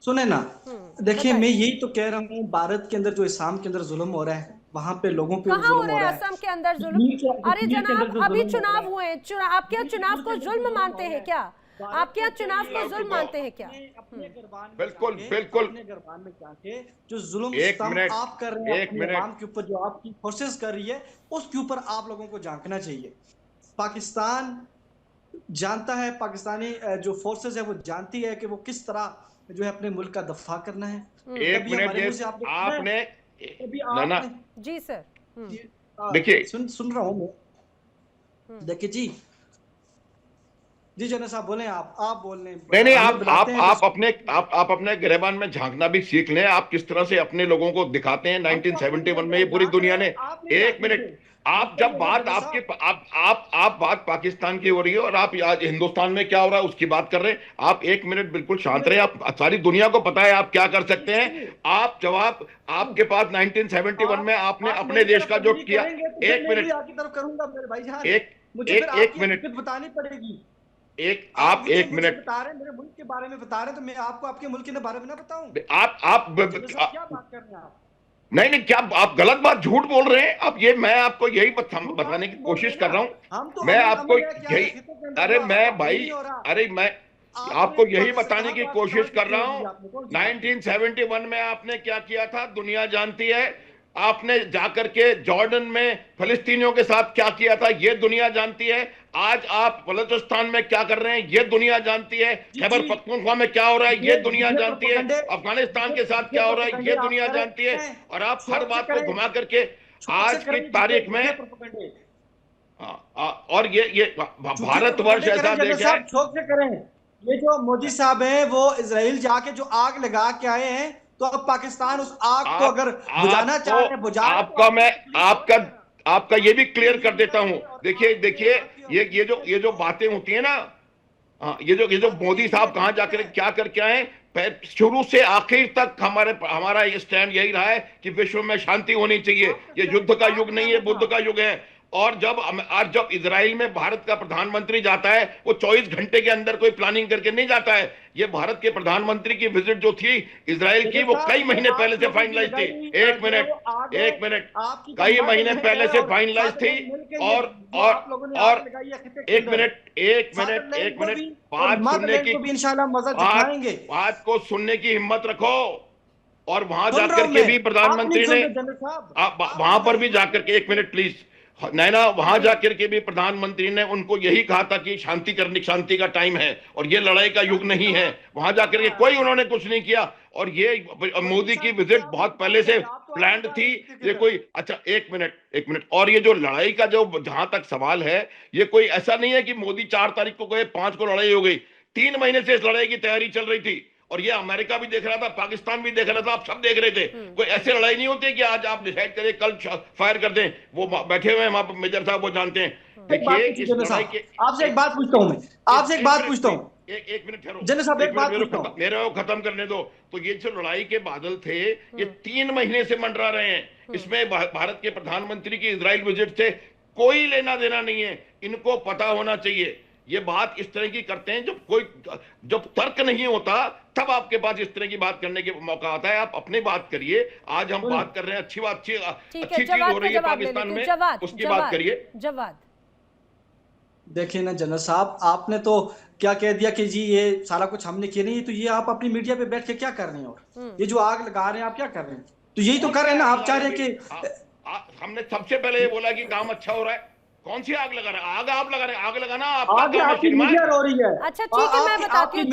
सुने ना, देखिए मैं यही तो कह रहा हूँ, भारत के अंदर जो इस्लाम के अंदर जुल्म हो रहा है, वहाँ पे लोगों पे जुल्म हो रहा है। असम के अंदर जुल्म? अरे जनाब, अभी चुनाव हुए, आप क्या चुनाव को जुल्म मानते हैं क्या? आप क्या चुनाव को जुल्म मानते हैं क्या? बिल्कुल बिल्कुल। अपने गरबान में जाके जो जुल्म आप कर रहे हैं अपने अवाम के ऊपर, जो आपकी फोर्सेस कर रही है, उसके ऊपर आप लोगों को झांकना चाहिए। पाकिस्तान जानता है, पाकिस्तानी जो फोर्सेस है वो जानती है कि वो किस तरह जो है अपने मुल्क का दफा करना है। एक मिनट, आपने ना जी सर, देखिए सुन रहा हूँ मैं। देखिए जी जनरल साहब बोले, आप बोल रहे। नहीं, आप अपने गिरबान में झांकना भी सीख लें। आप किस तरह से अपने लोगों को दिखाते हैं 1971 में, ये पूरी दुनिया ने। एक मिनट, आप जब बात आपके आप बात पाकिस्तान की हो रही है और आप आज हिंदुस्तान में क्या हो रहा है उसकी बात कर रहे हैं। आप एक मिनट बिल्कुल शांत रहे। आप सारी दुनिया को पता है आप क्या कर सकते हैं। आप जवाब आपके पास 1971 में आपने अपने देश का जो किया। एक मिनट, एक मिनट बतानी पड़ेगी। आप एक मिनट बता रहे, मेरे मुल्क के बारे में बता रहे, तो मैं आपको आपके मुल्क के बारे में ना बताऊं? आप क्या बात कर रहे हैं आप? नहीं, क्या आप गलत बात, झूठ बोल रहे हैं आप। ये मैं आपको यही बताने की कोशिश कर रहा हूं। मैं आपको यही, अरे मैं भाई, अरे मैं आपको यही बताने की कोशिश कर रहा हूं। 1971 में आपने क्या किया था दुनिया जानती है। आपने जाकर के जॉर्डन में फिलिस्तीनियों के साथ क्या किया था ये दुनिया जानती है। आज आप बलूचिस्तान में क्या कर रहे हैं ये दुनिया जानती है। खैबर पख्तूनख्वा में क्या हो रहा है ये दुनिया जानती है। अफगानिस्तान के साथ क्या हो रहा है ये दुनिया जानती है। और आप हर बात को घुमा करके आज की तारीख में, और ये भारतवर्ष ऐसा देश है। ये जो मोदी साहब हैं वो इजराइल जाके जो आग लगा के आए हैं, तो अब पाकिस्तान उस आग को अगर बुझाना चाहे, आपका ये भी क्लियर कर देता हूं। देखिए ये जो बातें होती है ना, ये जो मोदी साहब कहां जाकर क्या करके आए, शुरू से आखिर तक हमारा ये स्टैंड यही रहा है कि विश्व में शांति होनी चाहिए। ये युद्ध का युग नहीं है, बुद्ध का युग है। और जब इजराइल में भारत का प्रधानमंत्री जाता है, वो 24 घंटे के अंदर कोई प्लानिंग करके नहीं जाता है। ये भारत के प्रधानमंत्री की विजिट जो थी इजराइल की, वो कई महीने पहले से फाइनलाइज थी। एक मिनट, कई महीने पहले से फाइनलाइज थी। और एक मिनट, बात को सुनने की हिम्मत रखो। और वहां सुन रहा जाकर हूं के मैं, भी आप प्रधानमंत्री नहीं सुन ने रहे जनरल साहब। वहां पर भी जाकर के, एक मिनट प्लीज नैना, वहां जाकर के भी प्रधानमंत्री ने उनको यही कहा था कि शांति का टाइम है और ये लड़ाई का युग नहीं है। वहां जाकर के कोई उन्होंने कुछ नहीं किया। और ये मोदी की विजिट बहुत पहले से प्लान्ड थी। ये कोई, अच्छा एक मिनट, और ये जो लड़ाई का जो जहां तक सवाल है, ये कोई ऐसा नहीं है कि मोदी 4 तारीख को गए 5 को लड़ाई हो गई। 3 महीने से इस लड़ाई की तैयारी चल रही थी और ये अमेरिका भी देख रहा था, पाकिस्तान भी देख रहा था, आप सब देख रहे थे। कोई ऐसे लड़ाई नहीं होती कि आज आप डिसाइड करें कल फायर कर दें। वो बैठे हुए हैं वहां पर मेजर साहब, वो जानते हैं। देखिए इस लड़ाई के, आपसे एक बात पूछता हूं मैं, आपसे एक बात पूछता हूं, एक मिनट ठहरो जनरल साहब, एक बात पूछता हूं, मेरे को खत्म करने दो। तो ये जो लड़ाई के बादल थे, ये 3 महीने से मंडरा रहे हैं। इसमें भारत के प्रधानमंत्री की इजराइल विजिट से कोई लेना देना नहीं है। इनको पता होना चाहिए। ये बात इस तरह की करते हैं जब तर्क नहीं होता, तब आपके पास इस तरह की बात करने के मौका आता है। आप अपनी बात करिए। आज हम बात कर रहे हैं, अच्छी चीज हो रही है पाकिस्तान में, उसकी बात करिए। जवाद देखिए ना जनरल साहब, आपने तो क्या कह दिया कि जी ये सारा कुछ हमने किया नहीं। तो ये आप अपनी मीडिया पे बैठ के क्या कर रहे हैं? और ये जो आग लगा रहे हैं, आप क्या कर रहे हैं? तो यही तो कर रहे हैं ना, आप चाह रहे हैं कि हमने सबसे पहले ये बोला कि काम अच्छा हो रहा है। कौन सी आग लगा रहे हैं? आग आप लगा रहे हैं। आग लगाना आपकी मीडिया रो रही है। अच्छा ठीक है, मैं बताती हूँ।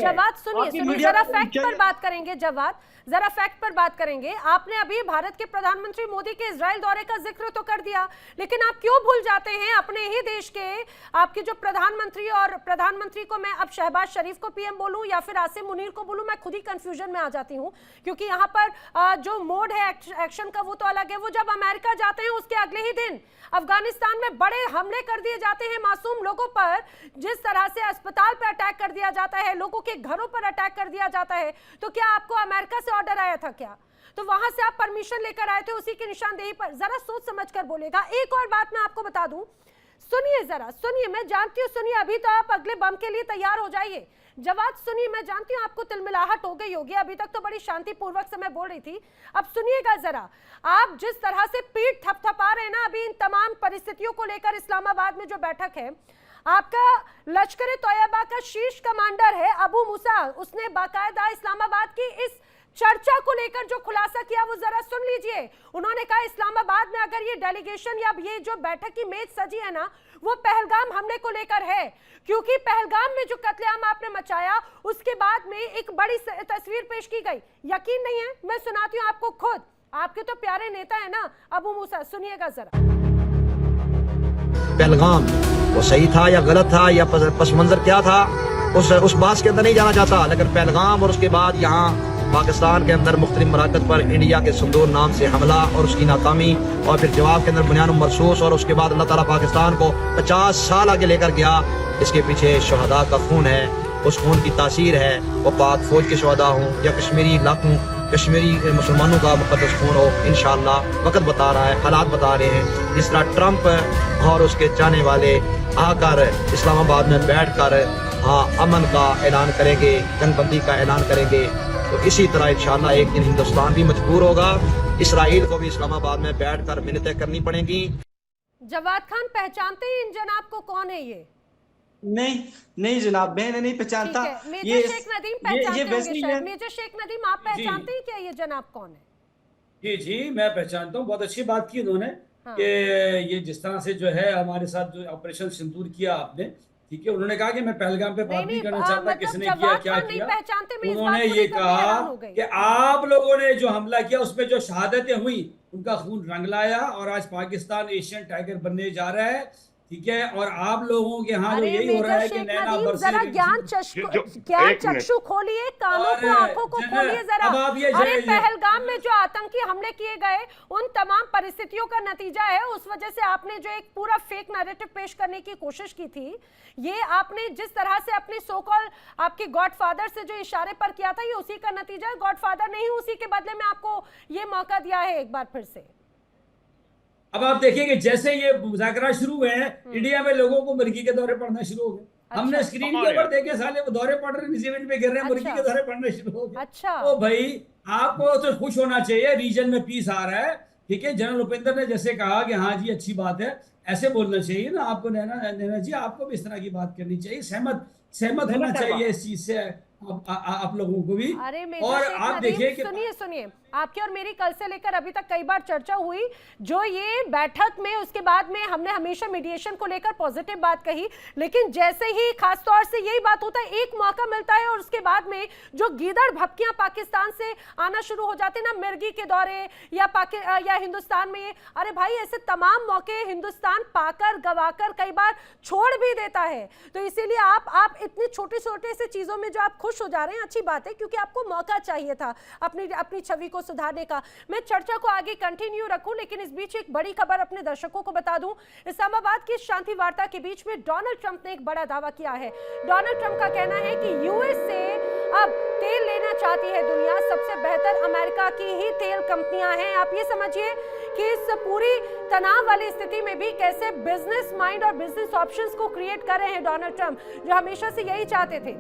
जवाद सुनिए, जरा फैक्ट पर बात करेंगे। जवाद, जरा फैक्ट पर बात करेंगे। आपने अभी भारत के प्रधानमंत्री मोदी के इजराइल दौरे का जिक्र तो कर दिया, लेकिन आप क्यों भूल जाते हैं अपने ही देश के आपके जो प्रधानमंत्री, और प्रधानमंत्री को मैं अब शहबाज शरीफ को पीएम बोलूं या फिर आसिम मुनीर को बोलूं, मैं खुद ही कंफ्यूजन में आ जाती हूं, क्योंकि यहाँ पर जो मोड है एक्शन का वो तो अलग है। वो जब अमेरिका जाते हैं उसके अगले ही दिन अफगानिस्तान में बड़े हमले कर दिए जाते हैं मासूम लोगों पर, जिस तरह से अस्पताल पर अटैक कर दिया जाता है, लोगों के घरों पर अटैक कर दिया जाता है। तो क्या आपको अमेरिका से ऑर्डर आया था क्या? तो वहां से आप परमिशन लेकर आए थे उसी की निशानदेही पर? जरा सोच समझकर बोलेगा। एक और बात मैं आपको बता दूं, सुनिए, जरा सुनिए, मैं जानती हूँ, सुनिए, अभी तो आप अगले बम के लिए तैयार हो जाइए। जवाद सुनिए, मैं जानती हूँ आपको तिलमिलाहट हो गई होगी, अभी तक तो बड़ी शांतिपूर्वक से मैं बोल रही थी। अब सुनिएगा जरा, आप जिस तरह से पीठ थपथपा रहे हैं ना अभी इन तमाम परिस्थितियों को लेकर, इस्लामाबाद में जो बैठक है, आपका लश्कर तैयबा का शीर्ष कमांडर है अबू मूसा, उसने बाकायदा इस्लामाबाद की इस चर्चा को लेकर जो खुलासा किया वो जरा सुन लीजिए। उन्होंने कहा इस्लामाबाद में अगर ये डेलीगेशन या ये जो बैठक की मेज सजी है ना, वो पहलगाम हमले को लेकर है, क्योंकि पहलगाम में जो कत्लेआम आपने मचाया उसके बाद में एक बड़ी तस्वीर पेश की गई। यकीन नहीं है? मैं सुनाती हूँ आपको खुद, आपके तो प्यारे नेता है ना अबू मूसा, सुनिएगा जरा। पहलगाम वो सही था या गलत था या पस मंजर क्या था, उस बात के अंदर नहीं जाना चाहता, लेकिन पहलगाम और उसके बाद यहाँ पाकिस्तान के अंदर मुख्तलिफ मराकज़ पर इंडिया के संदूर नाम से हमला और उसकी नाकामी, और फिर जवाब के अंदर बुनियाद महसूस, और उसके बाद अल्लाह ताला पाकिस्तान को 50 साल आगे लेकर गया। इसके पीछे शहदा का खून है, उस खून की तासीर है। वो पाक फौज के शहदा हों या कश्मीरी लाखों कश्मीरी मुसलमानों का मुकद्दस खून हो, इंशाअल्लाह वक्त बता रहा है, हालात बता रहे हैं। जिस तरह ट्रंप और उसके चाहने वाले आकर इस्लामाबाद में बैठकर अमन का ऐलान करेंगे, जंगबंदी का ऐलान करेंगे, तो इसी तरह इंशाअल्लाह एक दिन हिंदुस्तान भी मजबूर होगा, इसराइल को भी इस्लामाबाद में बैठकर मिन्नतें करनी पड़ेंगी। जवाद खान, पहचानते हैं इन जनाब को? कौन है ये? नहीं जनाब, मैं नहीं पहचानता। मेजर शेख नदीम पहचानते होंगे शायद। मेजर शेख नदीम, आप पहचानते हैं क्या ये जनाब कौन है? जी मैं पहचानता हूँ। बहुत अच्छी बात की उन्होंने कि ये जिस तरह से जो है हमारे साथ जो ऑपरेशन सिंदूर किया आपने, ठीक है, उन्होंने कहा कि मैं पहलगाम पे बात नहीं करना चाहता, किसने किया क्या किया। उन्होंने ये कहा कि आप लोगों ने जो हमला किया उसमें जो शहादतें हुई उनका खून रंग लाया, और आज पाकिस्तान एशियन टाइगर बनने जा रहा है, ठीक है। और आप लोगों के यहाँ जो यही हो रहा है कि नैना जरा ज्ञान चक्षु खोलिए, कानों को, आंखों को खोलिए जरा। अरे पहलगाम में जो आतंकी हमले किए गए उन तमाम परिस्थितियों का नतीजा है, उस वजह से आपने जो एक पूरा फेक नैरेटिव पेश करने की कोशिश की थी, ये आपने जिस तरह से अपनी सो कॉल आपके गॉडफादर से जो इशारे पर किया था, ये उसी का नतीजा है। गॉडफादर नहीं, उसी के बदले में आपको ये मौका दिया है एक बार फिर से। अब आप देखिए जैसे ये मुज़ाकरा शुरू हुए हैं, इंडिया में लोगों को मुर्गी के दौरे पड़ना शुरू हो गए। अच्छा। हमने स्क्रीन के ऊपर देखे साले वो दौरे पड़ रहे, न्यूजीलैंड पे गिर रहे हैं। अच्छा। मुर्गी के दौरे पड़ने शुरू हो गए। अच्छा। तो भाई आपको तो खुश होना चाहिए, रीजन में पीस आ रहा है, ठीक है। जनरल उपेंद्र ने जैसे कहा कि हाँ जी अच्छी बात है, ऐसे बोलना चाहिए ना आपको। नैना जी, आपको भी इस तरह की बात करनी चाहिए, सहमत होना चाहिए इस चीज से। आप लोगों को भी। अरे और आप देखिए कि सुनिए आपकी और मेरी कल से लेकर अभी तक कई बार चर्चा हुई, जो ये बैठक में उसके बाद में हमने हमेशा मीडिएशन को लेकर पॉजिटिव बात कही, लेकिन जैसे ही खास तौर से यही बात होता है, एक मौका मिलता है और उसके बाद में जो गीदड़ भपकियां पाकिस्तान से आना शुरू हो जाते ना, मिर्गी के दौरे या हिंदुस्तान में, अरे भाई ऐसे तमाम मौके हिंदुस्तान पाकर गवाकर कई बार छोड़ भी देता है। तो इसीलिए आप इतनी छोटी छोटी सी चीजों में जो आप खुश हो जा रहे हैं, अच्छी बात है, क्योंकि आपको मौका चाहिए था अपनी छवि को सुधारने का। मैं चर्चा को आगे कंटिन्यू रखूं, लेकिन इस बीच एक बड़ी खबर अपने दर्शकों को बता दूं। इस्लामाबाद की शांति वार्ता के बीच में डोनाल्ड ट्रंप ने एक बड़ा दावा किया है। डोनाल्ड ट्रंप का कहना है कि यूएस से अब तेल लेना चाहती है दुनिया, सबसे बेहतर अमेरिका की ही तेल कंपनियां हैं। आप ये समझिए कि इस पूरी तनाव वाली स्थिति में भी कैसे बिजनेस माइंड और बिजनेस ऑप्शंस को क्रिएट कर रहे हैं डोनाल्ड ट्रंप, जो हमेशा से यही चाहते थे।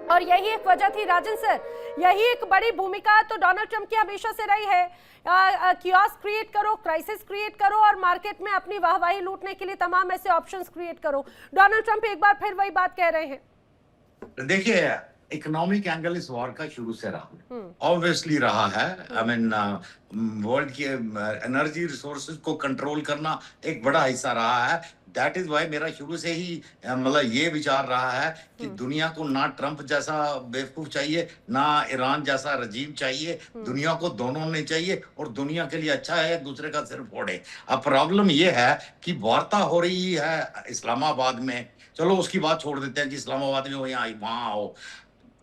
और यही एक वजह थी राजन सर, यही एक बड़ी भूमिका तो डोनाल्ड ट्रंप की हमेशा से रही है, कियोस्क क्रिएट करो, क्राइसिस क्रिएट करो और मार्केट में अपनी वाहवाही लूटने के लिए तमाम ऐसे ऑप्शंस क्रिएट करो। डोनाल्ड ट्रंप एक बार फिर वही बात कह रहे हैं। देखिए, इकोनॉमिक एंगल इस वॉर का शुरू से रहा, ऑब्वियसली रहा है। आई मीन वर्ल्ड की एनर्जी रिसोर्सेज को कंट्रोल करना एक बड़ा हिस्सा रहा है। दैट इज वाई मेरा शुरू से ही मतलब ये विचार रहा है कि दुनिया को ना ट्रंप जैसा बेवकूफ चाहिए, ना ईरान जैसा रजीम चाहिए, दुनिया को दोनों ने चाहिए और दुनिया के लिए अच्छा है दूसरे का सिर फोड़े। अब प्रॉब्लम ये है कि वार्ता हो रही है इस्लामाबाद में, चलो उसकी बात छोड़ देते हैं कि इस्लामाबाद में हो या वहां हो।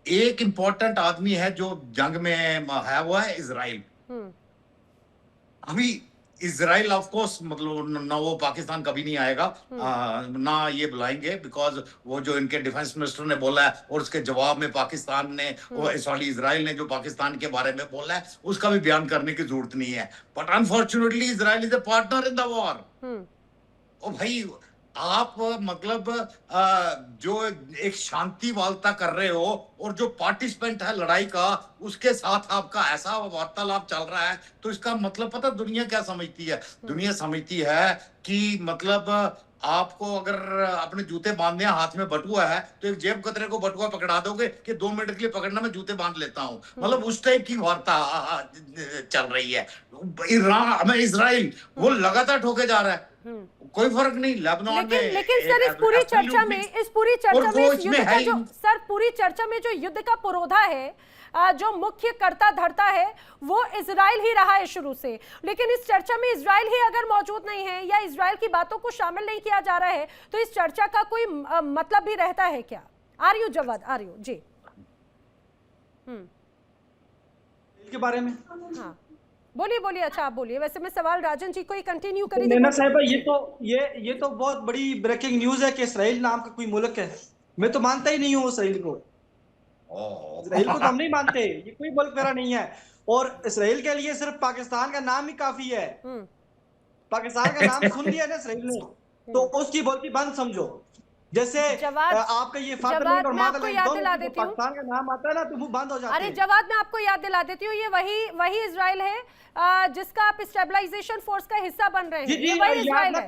एक इंपॉर्टेंट आदमी है जो जंग में है, वो है इजराइल। अभी इजराइल ऑफ कोर्स मतलब ना वो पाकिस्तान कभी नहीं आएगा, ना ये बुलाएंगे, बिकॉज वो जो इनके डिफेंस मिनिस्टर ने बोला है और उसके जवाब में पाकिस्तान ने सॉरी इजराइल ने जो पाकिस्तान के बारे में बोला है उसका भी बयान करने की जरूरत नहीं है। But unfortunately Israel is a partner in the war. ओ भाई, आप मतलब जो एक शांति वार्ता कर रहे हो और जो पार्टिसिपेंट है लड़ाई का उसके साथ आपका ऐसा वार्तालाप चल रहा है, तो इसका मतलब पता दुनिया क्या समझती है? दुनिया समझती है कि मतलब आपको अगर अपने जूते बांधने हाथ में बटुआ है तो एक जेब कतरे को बटुआ पकड़ा दोगे कि 2 मिनट के लिए पकड़ना, मैं जूते बांध लेता हूँ। मतलब उस टाइप की वार्ता चल रही है। ईरान में इजराइल वो लगातार ठोके जा रहा है, कोई फर्क नहीं। लेबनान में लेकिन सर इस पूरी चर्चा में जो युद्ध का पुरोधा है, जो मुख्य कर्ता धर्ता है वो इजराइल ही रहा है शुरू से। लेकिन इस चर्चा में इजराइल ही अगर मौजूद नहीं है या इजराइल की बातों को शामिल नहीं किया जा रहा है, तो इस चर्चा का कोई मतलब भी रहता है क्या? Are you Jawad, are you जी के बारे में? हाँ बोलिए। अच्छा आप बोलिए। वैसे मैं सवाल राजन जी को ही कंटिन्यू करी। नैना साहिबा, ये तो बहुत बड़ी ब्रेकिंग न्यूज है कि इसराइल नाम का कोई मुल्क है। मैं तो मानता ही नहीं हूँ इसराइल को। इसराइल को तो हम नहीं मानते, ये कोई मुल्क मेरा नहीं है। और इसराइल के लिए सिर्फ पाकिस्तान का नाम ही काफी है। पाकिस्तान का नाम सुन लिया ना इसराइल ने, तो उसकी बोलती बंद समझो। जैसे आपका ये फादरलैंड और मदरलैंड दोनों पाकिस्तान का नाम आता है ना तो मुंह बंद हो जाता है। अरे जवाद, मैं आपको याद दिला देती हूँ, ये वही इजराइल है जिसका आप स्टेबलाइजेशन फोर्स का हिस्सा बन रहे हैं। ये वही इजराइल है।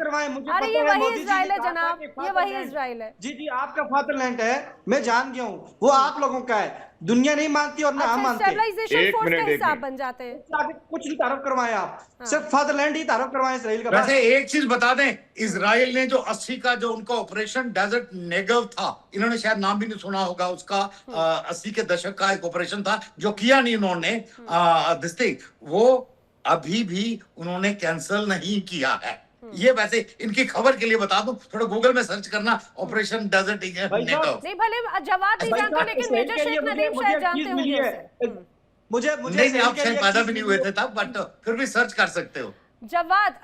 अरे ये वही इजराइल है जनाब, ये वही इजराइल है। जी आपका फादरलैंड है, मैं जान गया हूँ, वो आप लोगों का है। दुनिया नहीं मानती और ना हम मानते। स्टेबलाइजेशन फोर्स का हिस्सा बन जाते हैं। कुछ नहीं तारुफ करवाए आप, सिर्फ फादरलैंड ही तारुफ करवाए इसराइल का। वैसे एक चीज बता दें, इजराइल ने जो 80 का जो उनका ऑपरेशन डेजर्ट नेगव था, इन्होंने शायद नाम भी नहीं सुना होगा उसका, 80 के दशक का एक ऑपरेशन था जो किया नहीं उन्होंने, वो अभी भी उन्होंने कैंसिल नहीं किया है। ये वैसे इनकी खबर के लिए बता दूं, थोड़ा गूगल में सर्च करना ऑपरेशन डेजर्ट नेगव। नहीं भले जवाब नहीं जानते, लेकिन मेजर शेख नदीम शायद जानते होंगे। मुझे नहीं, आप शायद पैदा भी नहीं हुए थे तब, बट फिर भी सर्च कर सकते हो। जवाद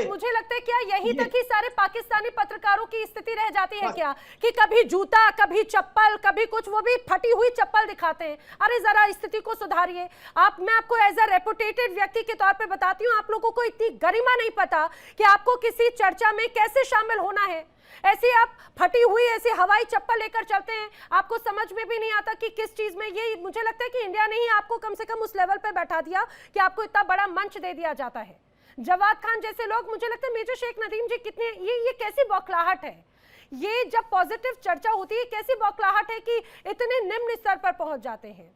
मुझे लगता है क्या यहीं तक ही सारे पाकिस्तानी पत्रकारों की स्थिति रह जाती है क्या, कि कभी जूता, कभी चप्पल, कभी कुछ, वो भी फटी हुई चप्पल दिखाते हैं। अरे जरा स्थिति को सुधारिए। मैं आपको एज अ रेपुटेटेड व्यक्ति के तौर पे बताती हूँ, आप लोगों को इतनी गरिमा नहीं पता कि आपको किसी चर्चा में कैसे शामिल होना है। ऐसे आप फटी हुई ऐसी हवाई चप्पल लेकर चलते हैं, आपको समझ में भी नहीं आता कि किस चीज में। ये मुझे लगता है कि इंडिया ने ही आपको कम से कम उस लेवल पे बैठा दिया कि आपको इतना बड़ा मंच दे दिया जाता है। जवाद खान जैसे लोग, मुझे लगता है मेजर शेख नदीम जी, कितने ये कैसी बौखलाहट है। ये जब पॉजिटिव चर्चा होती है, कैसी बौखलाहट है कि इतने निम्न स्तर पर पहुंच जाते हैं?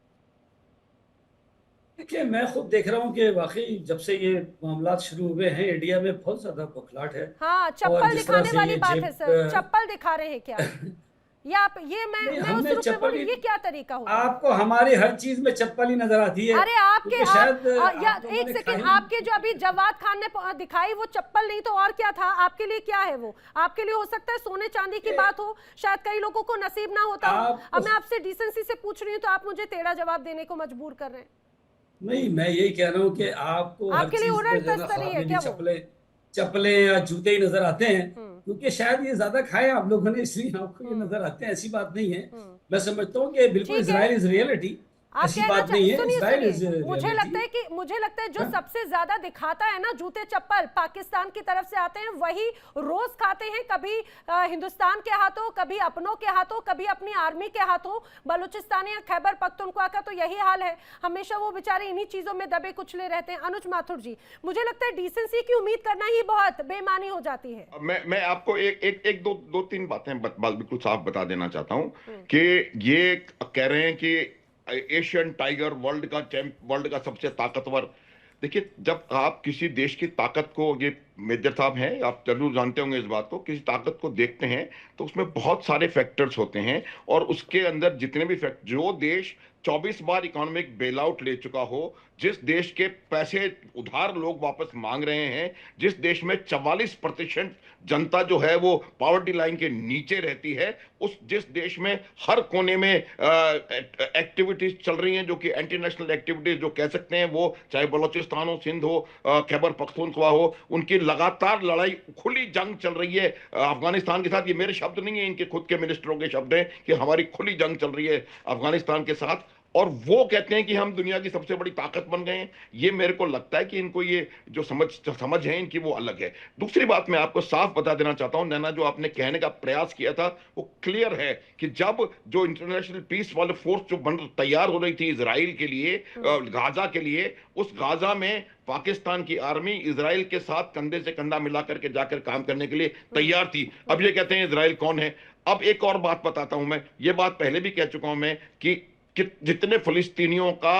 देखिए, मैं खुद देख रहा हूँ कि वाकई जब से ये मामला शुरू हुए हैं इंडिया में बहुत ज्यादा बौखलाहट है। हाँ, चप्पल दिखाने वाली बात है सर, चप्पल दिखा रहे हैं क्या? या आप ये मैं उस रूप में बोलूं, ये क्या तरीका होता है? आपको हमारी हर चीज में चप्पल ही नजर आती है। अरे आपके शायद या एक सेकंड, आपके जो अभी जवाद खान ने दिखाई वो चप्पल नहीं तो और क्या था? आपके लिए क्या है वो? आपके लिए हो सकता है सोने चांदी की बात हो, शायद कई लोगों को नसीब ना होता हो। अब मैं आपसे डिसेंसी से पूछ रही हूँ तो आप मुझे टेढ़ा जवाब देने को मजबूर कर रहे हैं। नहीं, मैं यही कह रहा हूँ कि आपको आपके लिए उड़न तस्तरी है क्या वो? चप्पलें या जूते ही नजर आते हैं, क्योंकि शायद ये ज्यादा खाए आप लोगों ने, इसलिए आपको ये नजर आते हैं। ऐसी बात नहीं है। मैं समझता हूँ कि बिल्कुल इजराइल इज रियलिटी, ऐसी बात नहीं है। इजराइल इज मुझे लगता है जो सबसे ज्यादा दिखाता है ना जूते चप्पल, पाकिस्तान की तरफ से आते हैं, वही रोज खाते हैं, कभी हिंदुस्तान के हाथों, कभी अपनों के हाथों, कभी अपनी आर्मी के हाथों। बलूचिस्तान या खैबर पख्तूनख्वा का तो यही हाल है, हमेशा वो बेचारे इन्हीं चीजों में दबे कुचले रहते हैं। अनुज माथुर जी, मुझे लगता है डिसेंसी की उम्मीद करना ही बहुत बेईमानी हो जाती है। मैं आपको एक दो तीन बातें बिल्कुल साफ बता देना चाहता हूं कि ये कह रहे हैं कि एशियन टाइगर, वर्ल्ड का सबसे ताकतवर। देखिए, जब आप किसी देश की ताकत को, ये मेजर साहब हैं, आप जरूर जानते होंगे इस बात को, किसी ताकत को देखते हैं तो उसमें बहुत सारे फैक्टर्स होते हैं, और उसके अंदर जितने भी जो देश 24 बार इकोनॉमिक बेल आउट ले चुका हो, जिस देश के पैसे उधार लोग वापस मांग रहे हैं, जिस देश में 44% जनता जो है वो पॉवर्टी लाइन के नीचे रहती है, जिस देश में हर कोने में एक्टिविटीज चल रही हैं जो कि एंटी नेशनल एक्टिविटीज जो कह सकते हैं, वो चाहे बलोचिस्तान हो, सिंध हो, खैबर पख्तूनख्वा हो, उनकी लगातार लड़ाई, खुली जंग चल रही है अफगानिस्तान के साथ। ये मेरे शब्द नहीं है, इनके खुद के मिनिस्टरों के शब्द हैं कि हमारी खुली जंग चल रही है अफगानिस्तान के साथ, और वो कहते हैं कि हम दुनिया की सबसे बड़ी ताकत बन गए हैं। ये मेरे को लगता है कि इनको ये जो समझ है इनकी वो अलग है। दूसरी बात मैं आपको साफ बता देना चाहता हूं, नैना, जो आपने कहने का प्रयास किया था वो क्लियर है कि जब जो इंटरनेशनल पीस वाले फोर्स जो तैयार हो रही थी इजराइल के लिए, गाजा के लिए, उस गाजा में पाकिस्तान की आर्मी इजराइल के साथ कंधे से कंधा मिला करके जाकर काम करने के लिए तैयार थी। अब ये कहते हैं इजराइल कौन है। अब एक और बात बताता हूं मैं, ये बात पहले भी कह चुका हूं मैं कि जितने फिलिस्तीनियों का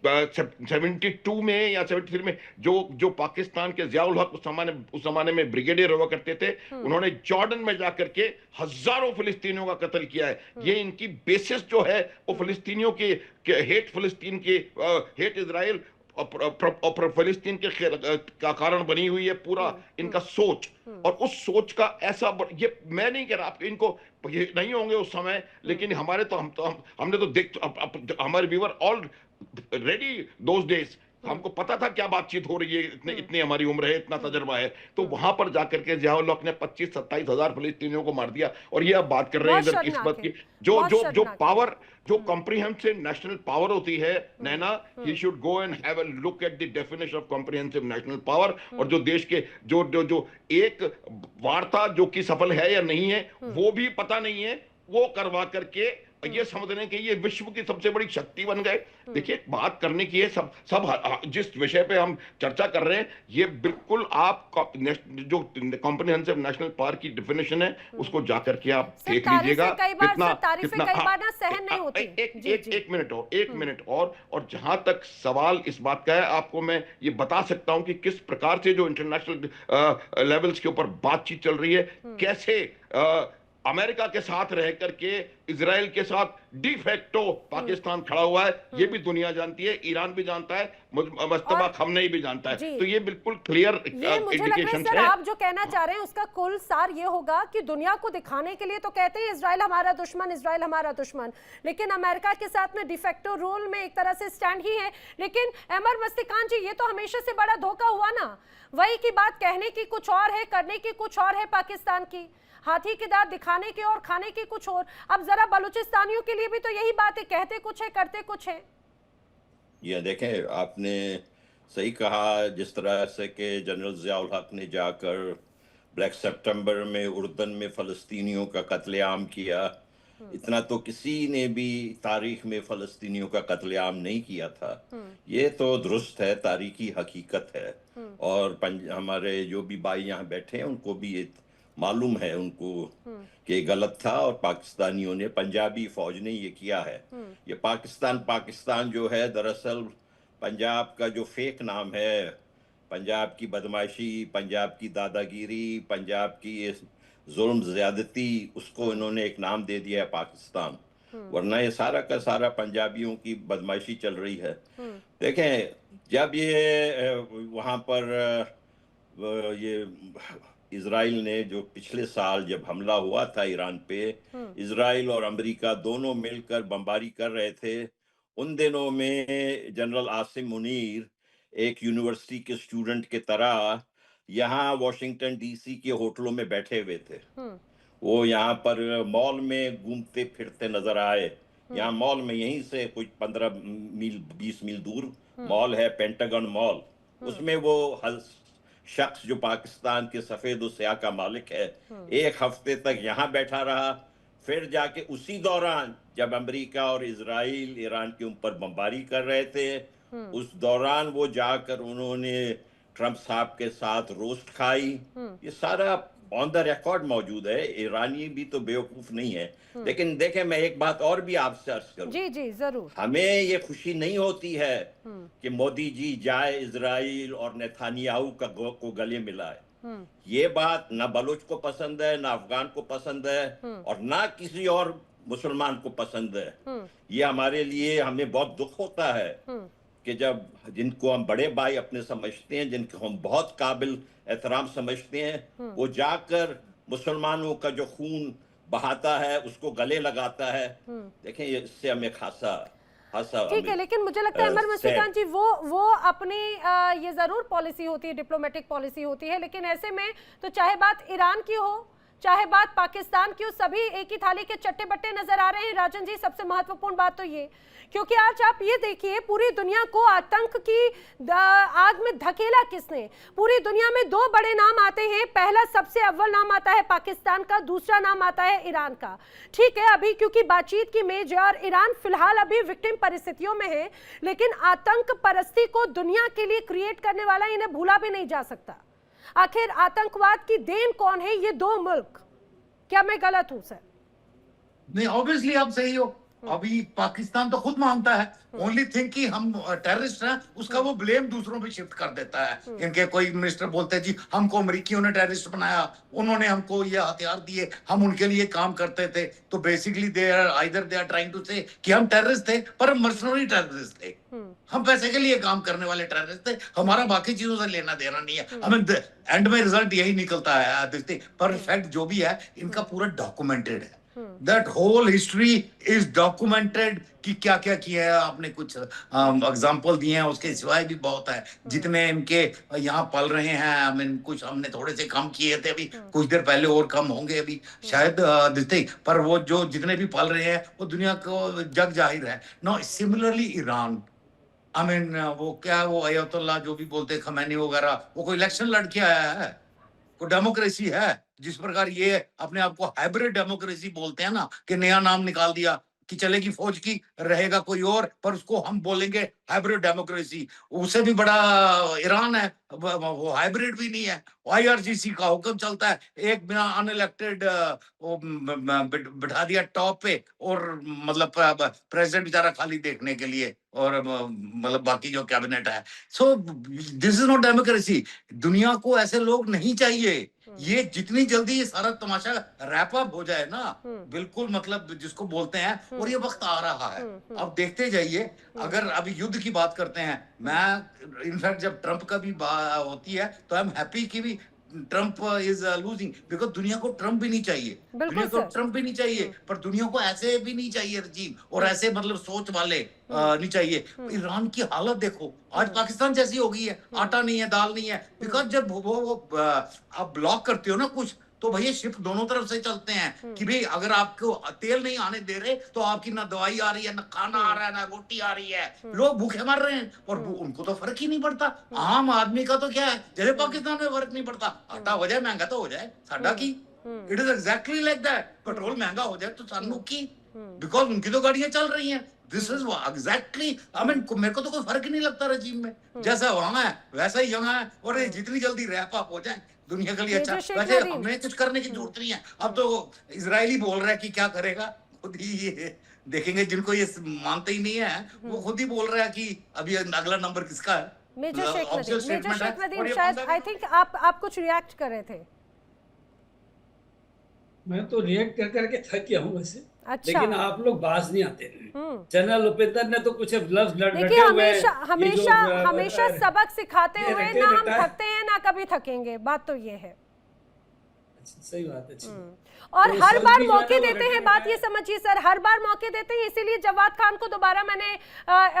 72 में या 73 में जो पाकिस्तान के जियाउल हक उस जमाने में ब्रिगेडियर हुआ करते थे, उन्होंने जॉर्डन में जाकर के हजारों फिलिस्तीनियों का कत्ल किया है। ये इनकी बेसिस जो है वो फिलिस्तीनियों के हेट, फिलिस्तीन के हेट इजराइल और फिलिस्तीन के का कारण बनी हुई है पूरा इनका सोच। और उस सोच का ऐसा ये मैं नहीं कह रहा आपके इनको ये नहीं होंगे उस समय, लेकिन हमारे तो हमने तो हमारे we were already those days, हमको पता था क्या बातचीत हो रही है, इतनी हमारी उम्र है, इतना तजर्बा है। तो वहां पर जाकर के जियाउल हक ने 25-27 हजार फिलिस्तीनियों को मार दिया। और ये अब बात कर रहे हैं इधर किस्मत की, जो पावर, जो कॉम्प्रिहेंसिव नेशनल पावर होती है, Naina, he should go and have a look at the definition of comprehensive national power. और जो देश के जो एक वार्ता जो कि सफल है या नहीं है वो भी पता नहीं है, वो करवा करके ये समझ रहे हैं कि ये विश्व की सबसे बड़ी शक्ति बन गए। देखिए, बात करने की है सब जिस विषय पे हम चर्चा कर रहे हैं, ये बिल्कुल आप जो कॉम्प्रिहेंसिव नेशनल पावर की डेफिनेशन है उसको जाकर के आप देख लीजिएगा। एक मिनट और जहां तक सवाल इस बात का है, आपको मैं ये बता सकता हूं कि किस प्रकार से जो इंटरनेशनल लेवल्स के ऊपर बातचीत चल रही है, कैसे अमेरिका के साथ रह करके इजराइल के साथ डिफेक्टो पाकिस्तान खड़ा हुआ है। ये भी दुनिया जानती है, ईरान भी जानता है, मुस्तफा खमनेई भी जानता है। तो ये बिल्कुल क्लियर इंडिकेशन है। आप जो कहना चाह रहे हैं उसका कुल सार ये होगा कि दुनिया को दिखाने के लिए तो कहते हैं इजराइल हमारा दुश्मन, इजराइल हमारा दुश्मन, लेकिन अमेरिका के साथ में डिफेक्टो रोल में एक तरह से स्टैंड ही है। लेकिन अमर मस्तिकान जी, ये तो हमेशा से बड़ा धोखा हुआ ना, वही की बात कहने की कुछ और है, करने की कुछ और है। पाकिस्तान की हाथी के दांत दिखाने के और खाने के कुछ और। अब जरा बलूचिस्तानियों के लिए भी तो यही बात है, कहते कुछ है करते कुछ है। ये देखें, आपने सही कहा, जिस तरह से कि जनरल जियाउल हक ने जाकर ब्लैक सितंबर में उर्दन में फ़लस्तीनियों का कत्लेआम किया, इतना तो किसी ने भी तारीख में फ़लस्तीनियों का कत्लेआम नहीं किया था। ये तो दुरुस्त है, तारीखी हकीकत है। और हमारे जो भी भाई यहाँ बैठे हैं उनको भी ये मालूम है उनको कि ये गलत था, और पाकिस्तानियों ने, पंजाबी फौज ने ये किया है। ये पाकिस्तान जो है, दरअसल पंजाब का जो फेक नाम है, पंजाब की बदमाशी, पंजाब की दादागिरी, पंजाब की ये जुल्म ज्यादती, उसको इन्होंने एक नाम दे दिया है पाकिस्तान। वरना ये सारा का सारा पंजाबियों की बदमाशी चल रही है। देखें, जब ये वहाँ पर ये इजराइल ने जो पिछले साल जब हमला हुआ था ईरान पे, इजराइल और अमेरिका दोनों मिलकर बमबारी कर रहे थे, उन दिनों में जनरल आसिम मुनीर एक यूनिवर्सिटी के स्टूडेंट के तरह यहाँ वॉशिंगटन डीसी के होटलों में बैठे हुए थे। वो यहाँ पर मॉल में घूमते फिरते नजर आए। यहाँ मॉल में यहीं से कुछ 15 मील 20 मील दूर मॉल है, पेंटागन मॉल। उसमें वो शख्स जो पाकिस्तान के सफेद और स्याह का मालिक है, एक हफ्ते तक यहाँ बैठा रहा। फिर जाके उसी दौरान जब अमेरिका और इजराइल ईरान के ऊपर बमबारी कर रहे थे, उस दौरान वो जाकर उन्होंने ट्रंप साहब के साथ रोस्ट खाई। ये सारा ऑन द रिकॉर्ड मौजूद है। ईरानी भी तो बेवकूफ नहीं है। लेकिन देखें, मैं एक बात और भी आपसे अर्ज करूं। जी जी जरूर। हमें ये खुशी नहीं होती है कि मोदी जी जाए इजराइल और नेतान्याहू को गले मिलाए। ये बात ना बलोच को पसंद है, ना अफगान को पसंद है, और ना किसी और मुसलमान को पसंद है। ये हमारे लिए, हमें बहुत दुख होता है कि जब जिनको हम बड़े भाई अपने समझते हैं, जिनको हम बहुत काबिल एहतराम समझते हैं, वो जाकर मुसलमानों का जो खून बहाता है उसको गले लगाता है। देखें, इससे हमें खासा ठीक है, लेकिन मुझे लगता है अमर मस्तान जी, वो अपनी ये जरूर पॉलिसी होती है, डिप्लोमेटिक पॉलिसी होती है, लेकिन ऐसे में तो चाहे बात ईरान की हो चाहे बात पाकिस्तान की हो, सभी एक ही थाली के चट्टे बट्टे नजर आ रहे हैं। राजन जी, सबसे महत्वपूर्ण बात तो ये, क्योंकि आज आप ये देखिए, पूरी दुनिया को आतंक की आग में धकेला किसने? पूरी दुनिया में दो बड़े नाम आते हैं। पहला, सबसे अव्वल नाम आता है पाकिस्तान का, दूसरा नाम आता है ईरान का। ठीक है, अभी क्योंकि बातचीत की मेज है और ईरान फिलहाल अभी विक्टिम परिस्थितियों में है, लेकिन आतंक परस्ती को दुनिया के लिए क्रिएट करने वाला इन्हें भूला भी नहीं जा सकता। आखिर आतंकवाद की देन कौन है? ये दो मुल्क। क्या मैं गलत हूं सर? नहीं, ऑब्वियसली आप सही हो। अभी पाकिस्तान तो खुद मानता है, ओनली थिंग कि हम टेररिस्ट हैं, उसका वो ब्लेम दूसरों पे शिफ्ट कर देता है। इनके कोई मिनिस्टर बोलते हैं जी हमको अमेरिकियों ने टेररिस्ट बनाया, उन्होंने हमको ये हथियार दिए, हम उनके लिए काम करते थे। तो basically they are trying to say कि हम टेररिस्ट थे, पर हम मर्सनरी टेररिस्ट थे। हम पैसे के लिए काम करने वाले टेररिस्ट थे, हमारा बाकी चीजों से लेना देना नहीं है। हमें एंड में रिजल्ट यही निकलता है। पर फैक्ट जो भी है, इनका पूरा डॉक्यूमेंटेड है। That whole history is documented कि क्या क्या किया है। आपने कुछ एग्जाम्पल दिए हैं, उसके सिवाय भी बहुत है जितने इनके यहाँ पल रहे हैं। I mean, कुछ हमने थोड़े से कम किए थे, अभी कुछ देर पहले और कम होंगे अभी शायद दिखते, पर वो जो जितने भी पल रहे हैं वो दुनिया को जग जाहिर है। No, similarly Iran, I mean, वो क्या, वो अयतुल्लाह जो भी बोलते खमैनी वगैरह, वो कोई इलेक्शन लड़के आया है? कोई डेमोक्रेसी है? जिस प्रकार ये अपने आप को हाइब्रिड डेमोक्रेसी बोलते हैं ना, कि नया नाम निकाल दिया कि चलेगी फौज की, रहेगा कोई और, पर उसको हम बोलेंगे हाइब्रिड डेमोक्रेसी। उससे भी बड़ा ईरान है, वो हाइब्रिड भी नहीं है। IRGC का हुक्म चलता है, एक बिना अनइलेक्टेड बिठा दिया टॉप पे, और मतलब प्रेसिडेंट बेचारा खाली देखने के लिए, और मतलब बाकी जो कैबिनेट है। So this is not democracy. दुनिया को ऐसे लोग नहीं चाहिए। ये जितनी जल्दी ये सारा तमाशा रैप अप हो जाए ना, बिल्कुल मतलब जिसको बोलते हैं, और ये वक्त आ रहा है। अब देखते जाइए। अगर अभी युद्ध की बात करते हैं, मैं इनफैक्ट जब ट्रंप का भी होती है तो आई एम हैप्पी कि भी ट्रंप इज लूजिंग, बिकॉज दुनिया को ट्रंप भी नहीं चाहिए, दुनिया को ट्रंप भी नहीं चाहिए, पर दुनिया को ऐसे भी नहीं चाहिए रजीम, और ऐसे मतलब सोच वाले नहीं चाहिए। ईरान की हालत देखो, आज पाकिस्तान जैसी हो गई है, आटा नहीं है, दाल नहीं है, बिकॉज जब वो आप ब्लॉक करते हो ना कुछ, तो भैया शिप दोनों तरफ से चलते हैं कि भाई अगर आपको तेल नहीं आने दे रहे तो आपकी ना दवाई आ रही है, ना खाना आ रहा है, ना रोटी आ रही है, लोग भूखे मर रहे हैं, और उनको तो फर्क ही नहीं पड़ता। आम आदमी का तो क्या है, जैसे पाकिस्तान में फर्क नहीं पड़ता, आटा हो जाए महंगा तो हो जाए, साडा की। It is exactly like that. Petrol महंगा हो जाए तो सानू की, बिकॉज उनकी तो गाड़ियां चल रही हैं। This is exactly, I mean मेरे को तो कोई फर्क ही नहीं लगता रजीम में, जैसा वहां है वैसा ही यहाँ है, और जितनी जल्दी रैप अप हो जाए दुनिया के लिए अच्छा। मेजर शेख वैसे नदीम। हमें कुछ करने की जरूरत नहीं है। अब तो इजरायली बोल रहा है कि क्या करेगा, खुद ही ये देखेंगे। जिनको ये मानते ही नहीं है वो खुद ही बोल रहा है कि अभी अगला नंबर किसका है। Major Sheikh Nadeem, Official major statement है, शेख नदीम और ये शायद बंदा आई भी- थिंक आप कुछ रिएक्ट कर रहे थे। मैं तो रिएक्ट कर करके थक गया हूँ वैसे। अच्छा। लेकिन आप लोग बाज नहीं आते। जनरल उपेंद्र ने तो कुछ लफ्ज देखिए हमेशा हमेशा ये जो, हमेशा सबक सिखाते ये हुए रटे ना हम रटा- थकते हैं ना कभी थकेंगे, बात तो ये है। सही बात है। और तो हर सर बार भी जो है मौके ना वो देते हैं, रटे बात रटाए- ये समझिए सर, हर बार मौके देते हैं, इसीलिए जवाद खान को दोबारा मैंने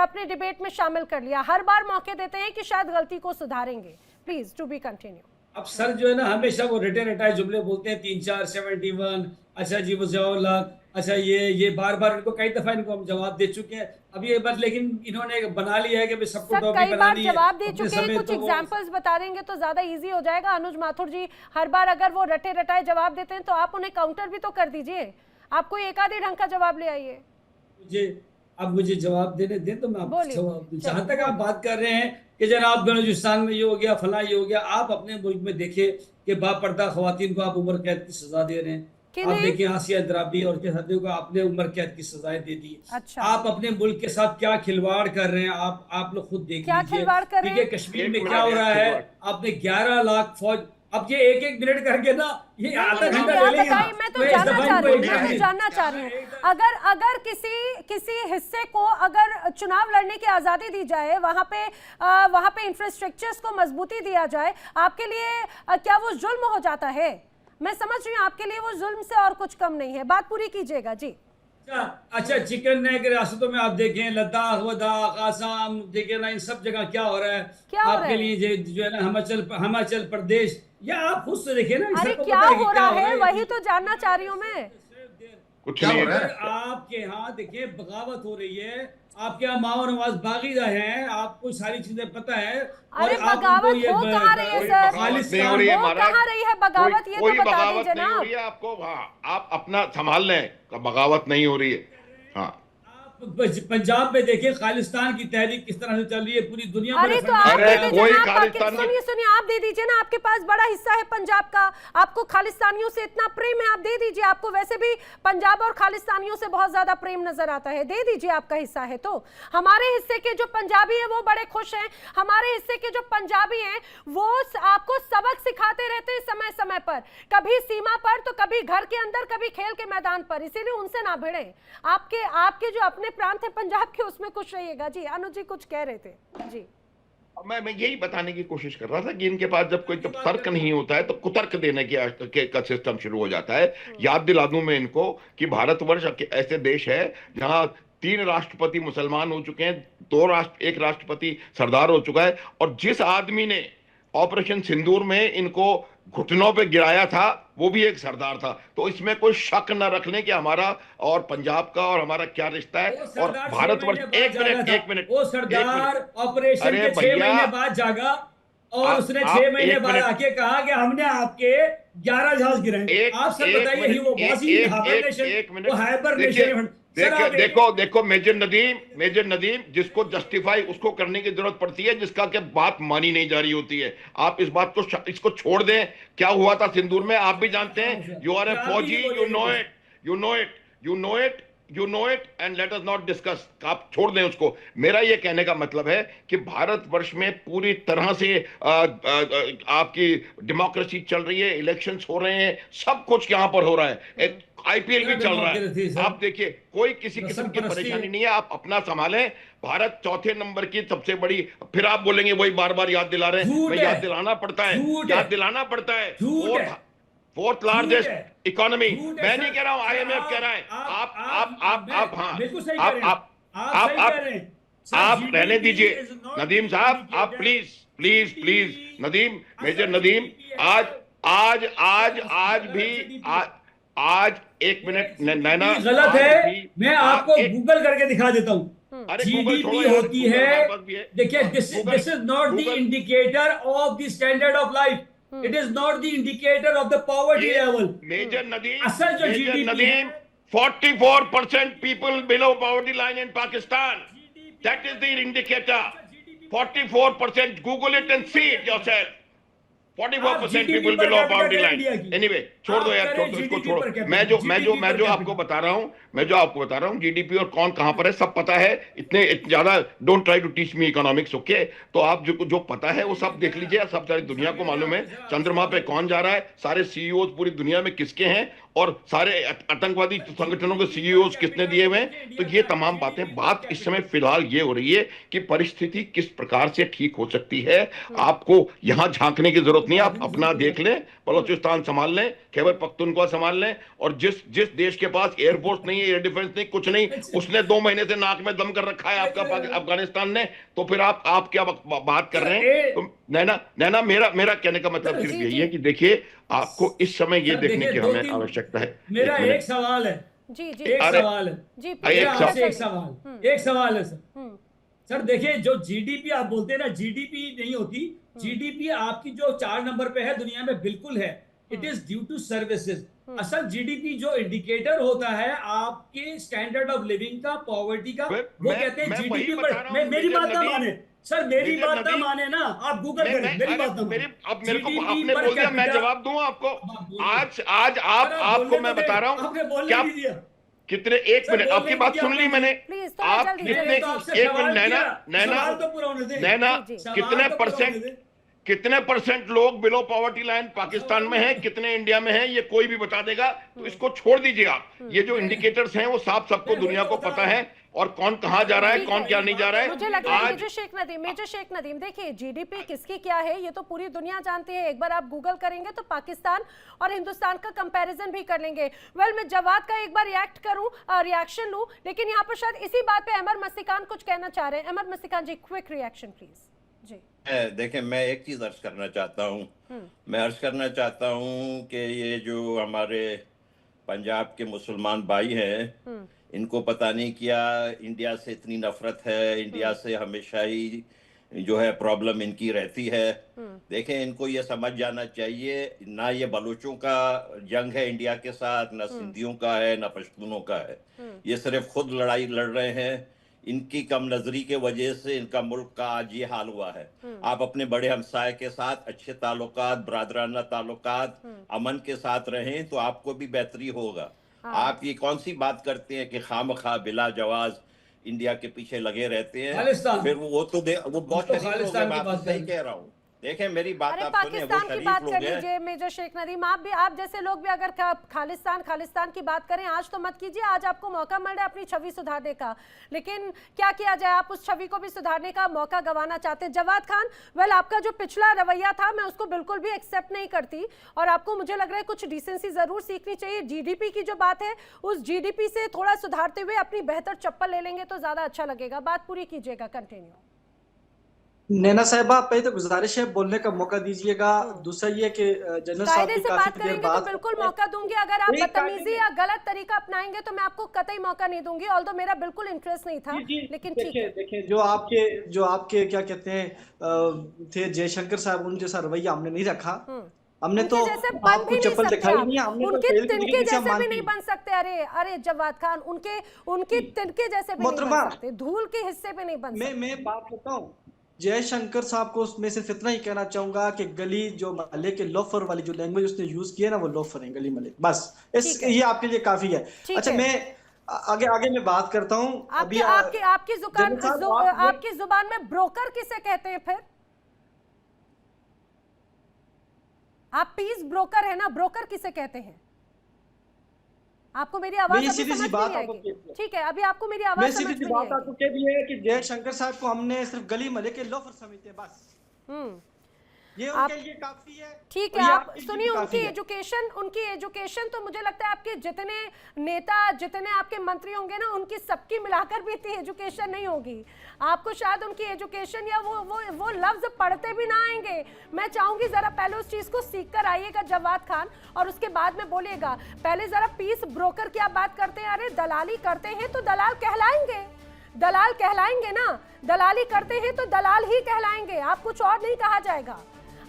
अपने डिबेट में शामिल कर लिया। हर बार मौके देते हैं कि शायद गलती को सुधारेंगे। Please to be continue. अब सर जो है ना हमेशा वो रटे रटाए जुमले बोलते हैं, 3 4 71, अच्छा जी वो 100 लाख, अच्छा ये बार बार इनको कई दफा इनको हम जवाब दे चुके हैं। अब ये बात लेकिन इन्होंने बना लिया है कि भाई सबको सर टॉपिक कई बार बनानी है। जवाब दे अपने चुके हैं, समय कुछ तो वो- एग्जांपल्स बता देंगे तो ज्यादा इजी हो जाएगा। अनुज माथुर जी हर बार अगर वो रटे रटाए जवाब देते हैं तो आप उन्हें काउंटर भी तो कर दीजिए। आप कोई एक आधे ढंग का जवाब ले आइए। मुझे जवाब देने दें तो मैं आपको बोलिए। जवाब दूं। जहां तक आप बात कर रहे हैं कि जनाब बलूचिस्तान में ये हो गया, फला ये हो गया, आप अपने मुल्क में देखिए कि बापर्दा खवातीन को आप उम्र कैद की सजा दे रहे हैं। आप देखिए आसिया अंद्राबी और के साथियों को आपने उम्र कैद की सजाएं दे दी। अच्छा। आप अपने मुल्क के साथ क्या खिलवाड़ कर रहे हैं, आप लोग खुद देख क्या लीजिए। खिलवाड़ कर रहे हैं? कश्मीर में क्या हो रहा है, आपने 11 लाख फौज, अब ये एक मिनट करके ना ये आधा घंटा ले लेंगे। मैं तो जानना चाह रही हूँ, अगर किसी हिस्से को अगर चुनाव लड़ने की आजादी दी जाए, वहां पे इंफ्रास्ट्रक्चर्स को मजबूती दिया जाए, आपके लिए क्या वो जुल्म हो जाता है? मैं समझ रही हूँ आपके लिए वो जुल्म से और कुछ कम नहीं है। बात पूरी कीजिएगा जी। अच्छा चिकन नेक रियासतों में आप देखें, लद्दाख वदाख आसाम देखें ना, इन सब जगह क्या हो रहा है आपके लिए जो है ना हिमाचल प्रदेश, या आप खुद से देखें ना। अरे क्या हो रहा है वही तो जानना चाह रही हूँ मैं। कुछ नहीं है। आपके यहाँ देखिए बगावत हो रही है, आपके यहाँ माओ नवाज बागीदा हैं, आपको सारी चीजें पता है। अरे बगावत हो कहाँ रही है सर? नहीं हो रही है महाराज, कहाँ रही है बगावत? ये तो बता दीजिए ना आपको। हाँ, आप अपना संभाल लें, बगावत नहीं हो रही है। हाँ, पंजाब में देखिए खालिस्तान की तहरीक किस तरह से चल रही है पूरी दुनिया में। अरे तो आप सुनिए आप दे दीजिए ना, आपके पास बड़ा हिस्सा है पंजाब का, आपको खालिस्तानियों से इतना प्रेम है, आप दे दीजिए। आपको वैसे भी पंजाब और खालिस्तानियों से बहुत ज्यादा प्रेम नजर आता है, दे दीजिए, आपका हिस्सा है तो। हमारे हिस्से के जो पंजाबी है वो बड़े खुश हैं, हमारे हिस्से के जो पंजाबी हैं वो आपको सबक सिखाते रहते हैं समय समय पर, कभी सीमा पर तो कभी घर के अंदर, कभी खेल के मैदान पर, इसीलिए उनसे ना भिड़े। आपके जो अपने प्रांत है पंजाब के, उसमें खुश रहिएगा जी। अनुज जी कुछ कह रहे थे जी। मैं यही बताने की कोशिश कर रहा था कि इनके पास जब तर्क नहीं होता है तो कुतर्क देने का सिस्टम शुरू हो जाता है। याद दिला दूं मैं इनको कि भारतवर्ष ऐसे देश है जहां 3 राष्ट्रपति मुसलमान हो चुके हैं, एक राष्ट्रपति सरदार हो चुका है, और जिस आदमी ने ऑपरेशन सिंदूर में इनको घुटनों पे गिराया था वो भी एक सरदार था। तो इसमें कोई शक न रख लें कि हमारा और पंजाब का और हमारा क्या रिश्ता है। और भारतवर्ष एक मिनट वो सरदार ऑपरेशन के 6 महीने बाद जागा और उसने 6 महीने बाद आके कहा कि हमने आपके 11 जहाज गिराए। आप सब बताइए, वो हाइबरनेशन। देखो मेजर नदीम जिसको जस्टिफाई उसको करने की जरूरत पड़ती है, जिसका के बात मानी नहीं जा रही होती है। आप इस बात को इसको छोड़ दें। क्या हुआ था सिंदूर में आप भी जानते हैं। यू आर ए फौजी, you know it and let us not discuss। आप छोड़ दें उसको। मेरा ये कहने का मतलब है कि भारतवर्ष में पूरी तरह से आपकी डेमोक्रेसी चल रही है, इलेक्शंस हो रहे हैं, सब कुछ यहां पर हो रहा है, आईपीएल भी चल रहा है। आप देखिए कोई किसी किस्म की परेशानी नहीं है, आप अपना संभालें। भारत 4थे नंबर की सबसे बड़ी, फिर आप बोलेंगे वही बार बार याद दिला रहे हैं। मैं याद दिलाना पड़ता है। 4th लार्जेस्ट इकोनॉमी, मैं नहीं कह रहा हूं, IMF कह रहा है। आप रहने दीजिए नदीम साहब, आप प्लीज नदीम, मेजर नदीम, आज 1 मिनट नैना गलत है। मैं आपको गूगल करके दिखा देता हूँ। जीडीपी होती है, देखिए this is not the indicator of the standard of life, it is not the indicator of the poverty level. Major Nadeem, असल जो GDP 44% people below poverty line in Pakistan. That is the indicator. 44%. Google it and see it yourself. 44% people below poverty line. Anyway छोड़ दो यार, छोड़ दो इसको, छोड़ो। मैं जो आपको बता रहा हूँ जीडीपी और कौन कहां पर है सब पता है। इतने ज्यादा don't try to teach me economics, okay? तो आप जो पता है वो सब देख लीजिए, सब सारी दुनिया को मालूम है चंद्रमा पे कौन जा रहा है, सारे सीईओ पूरी दुनिया में किसके हैं, और सारे आतंकवादी संगठनों के सीईओ किसने दिए हुए हैं। तो ये तमाम बातें, बात इस समय फिलहाल ये हो रही है कि परिस्थिति किस प्रकार से ठीक हो सकती है। आपको यहां झांकने की जरूरत नहीं है, आप अपना देख लें, बलोचिस्तान संभाल लें, खैबर पख्तूनख्वा संभाल लें, और जिस देश के पास एयरफोर्स नहीं है, एयर डिफेंस नहीं, कुछ नहीं, उसने 2 महीने से नाक में दम कर रखा है आपका अफगानिस्तान ने, तो फिर आप क्या बात कर रहे हैं? तो नैना मेरा कहने का मतलब सिर्फ यही है कि देखिए, आपको इस समय ये देखने की हमें आवश्यकता है। मेरा एक सवाल है जी जी, एक सवाल है जी, एक सवाल है सर देखिए, जो जीडीपी आप बोलते हैं ना, जीडीपी नहीं होती, जीडीपी आपकी जो 4 नंबर पे है दुनिया में बिल्कुल है, it is due to services. असल जीडीपी जो इंडिकेटर होता है आपके स्टैंडर्ड ऑफ लिविंग का, पॉवर्टी का, वो कहते हैं जीडीपी पर। मेरी बात ना माने सर, मेरी बात ना माने ना, आप गूगल करें, मेरी बात ना माने। अब मेरे को आपने बोल दिया, मैं जवाब दूं आपको। आज आपको मैं बता रहा हूं क्या कितने, एक मिनट, आपकी बात सुन ली मैंने। आप कितने, एक मिनट नैना, कितने परसेंट लोग बिलो पॉवर्टी लाइन पाकिस्तान में हैं, कितने इंडिया में हैं, ये कोई भी बता देगा। तो इसको छोड़ दीजिए आप। ये जो इंडिकेटर्स हैं वो साफ सबको दुनिया को पता है, और कौन कहां जा रहा है, कौन क्या नहीं जा रहा है। मुझे लग रहा है मेजर शेख नदीम, देखिए जीडीपी किसकी क्या है ये तो पूरी दुनिया जानती है। एक बार आप गूगल करेंगे तो पाकिस्तान और हिंदुस्तान का कंपैरिजन भी कर लेंगे। मैं जवाद का एक बार रिएक्शन लूं, लेकिन यहाँ पर शायद इसी बात पे अमर मस्तिकान कुछ कहना चाह रहे हैं। अमर मस्तिकान जी, क्विक रिएक्शन प्लीज जी। देखें, मैं एक चीज अर्ज करना चाहता हूँ कि ये जो हमारे पंजाब के मुसलमान भाई हैं, इनको पता नहीं क्या इंडिया से इतनी नफरत है, इंडिया से हमेशा ही जो है प्रॉब्लम इनकी रहती है। देखें, इनको ये समझ जाना चाहिए, ना ये बलूचों का जंग है इंडिया के साथ, ना सिंधियों का है, ना पश्तूनों का है। ये सिर्फ खुद लड़ाई लड़ रहे हैं। इनकी कम नजरी के वजह से इनका मुल्क का आज ये हाल हुआ है। आप अपने बड़े हमसाये के साथ अच्छे ताल्लुकात, बरादराना ताल्लुकात, अमन के साथ रहें तो आपको भी बेहतरी होगा। आप ये कौन सी बात करते हैं कि खामखा बिला जवाज इंडिया के पीछे लगे रहते हैं, फिर वो बहुत शरीफ लोग हैं, मैं आपसे सही कह रहा हूँ। देखें, मेरी बात आप सुने, वो पाकिस्तान की बात कर शरीफ लोग लीजिए मेजर शेख नदीम, आप जैसे लोग भी अगर खालिस्तान की बात करें, आज तो मत कीजिए, आज आपको मौका मिल रहा है अपनी छवि सुधारने का, लेकिन क्या किया जाए, आप उस छवि को भी सुधारने का मौका गंवाना चाहते हैं। जवाद खान, आपका जो पिछला रवैया था मैं उसको बिल्कुल भी एक्सेप्ट नहीं करती, और आपको मुझे लग रहा है कुछ डिसेंसी जरूर सीखनी चाहिए। जीडीपी की जो बात है, उस जीडीपी से थोड़ा सुधारते हुए अपनी बेहतर चप्पल ले लेंगे तो ज्यादा अच्छा लगेगा। बात पूरी कीजिएगा, कंटिन्यू। नैना साहिबा, पहले तो गुजारिश है बोलने का मौका दीजिएगा। दूसरा ये कि जनरल साहब की काफी देर बाद तो बिल्कुल मौका दूंगी, अगर आप बदतमीजी या गलत तरीका अपनाएंगे तो मैं आपको कतई मौका नहीं दूंगी, ऑल्दो मेरा बिल्कुल इंटरेस्ट नहीं था। लेकिन देखिए जो आपके क्या कहते हैं थे जयशंकर साहब, उन जैसा रवैया हमने नहीं रखा। हमने तो आपको चप्पल दिखाई नहीं, हमने उनके तिनके जैसे भी नहीं बन सकते। अरे जवाद खान, उनके तिनके जैसे भी नहीं बन सकते, धूल के हिस्से पे नहीं बन सकते। मैं बात करता हूँ जयशंकर साहब को, उसमें सिर्फ इतना ही कहना चाहूंगा कि गली जो महल्ले के लोफर वाली जो लैंग्वेज उसने यूज की है ना, वो लोफर है, गली महल्ले, बस ये आपके लिए काफी है। अच्छा, मैं आगे मैं बात करता हूँ। आपकी जुबान में ब्रोकर किसे कहते हैं? फिर आप पीस ब्रोकर है ना, ब्रोकर किसे कहते हैं? आपको मेरी आवाज अभी समझ नहीं आएगी, ठीक है? अभी आपको मेरी आवाज समझ नहीं आएगी। आपको क्या भी है कि जयशंकर साहब को हमने सिर्फ गली महल्ले के लोफर समझते हैं, बस ये उनके लिए काफी है। ठीक है, आप सुनिए, उनकी एजुकेशन तो मुझे लगता है आपके जितने नेता, जितने आपके मंत्री होंगे ना, उनकी सबकी मिलाकर भी इतनी एजुकेशन नहीं होगी। आपको शायद उनकी एजुकेशन या वो लफ्ज पढ़ते भी ना आएंगे। मैं चाहूंगी जरा पहले उस चीज को सीख कर आइएगा जवाद खान, और उसके बाद में बोलिएगा। पहले जरा पीस ब्रोकर की आप बात करते हैं, अरे दलाली करते हैं तो दलाल कहलाएंगे, दलाल कहलाएंगे ना, दलाली करते हैं तो दलाल ही कहलाएंगे, आप कुछ और नहीं कहा जाएगा।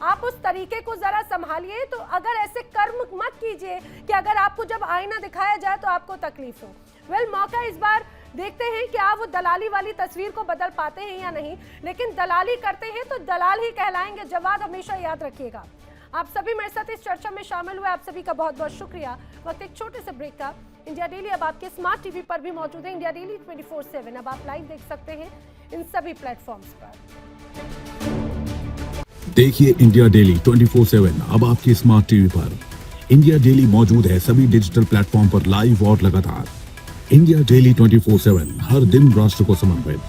आप उस तरीके को जरा संभालिए। तो अगर ऐसे कर्म मत कीजिए कि अगर आपको जब आईना दिखाया जाए तो आपको तकलीफ हो। मौका इस बार देखते हैं कि आप वो दलाली वाली तस्वीर को बदल पाते हैं या नहीं, लेकिन दलाली करते हैं तो दलाल ही कहलाएंगे। जवाब हमेशा याद रखिएगा। आप सभी मेरे साथ इस चर्चा में शामिल हुए, आप सभी का बहुत बहुत शुक्रिया। वक्त एक छोटे से ब्रेक का। इंडिया डेली अब आपके स्मार्ट टीवी पर भी मौजूद है। इंडिया डेली 24/7 अब आप लाइव देख सकते हैं इन सभी प्लेटफॉर्म्स पर। देखिए इंडिया डेली 24/7 अब आपके स्मार्ट टीवी पर। इंडिया डेली मौजूद है सभी डिजिटल प्लेटफॉर्म पर लाइव और लगातार। इंडिया डेली 24/7 हर दिन राष्ट्र को समर्पित।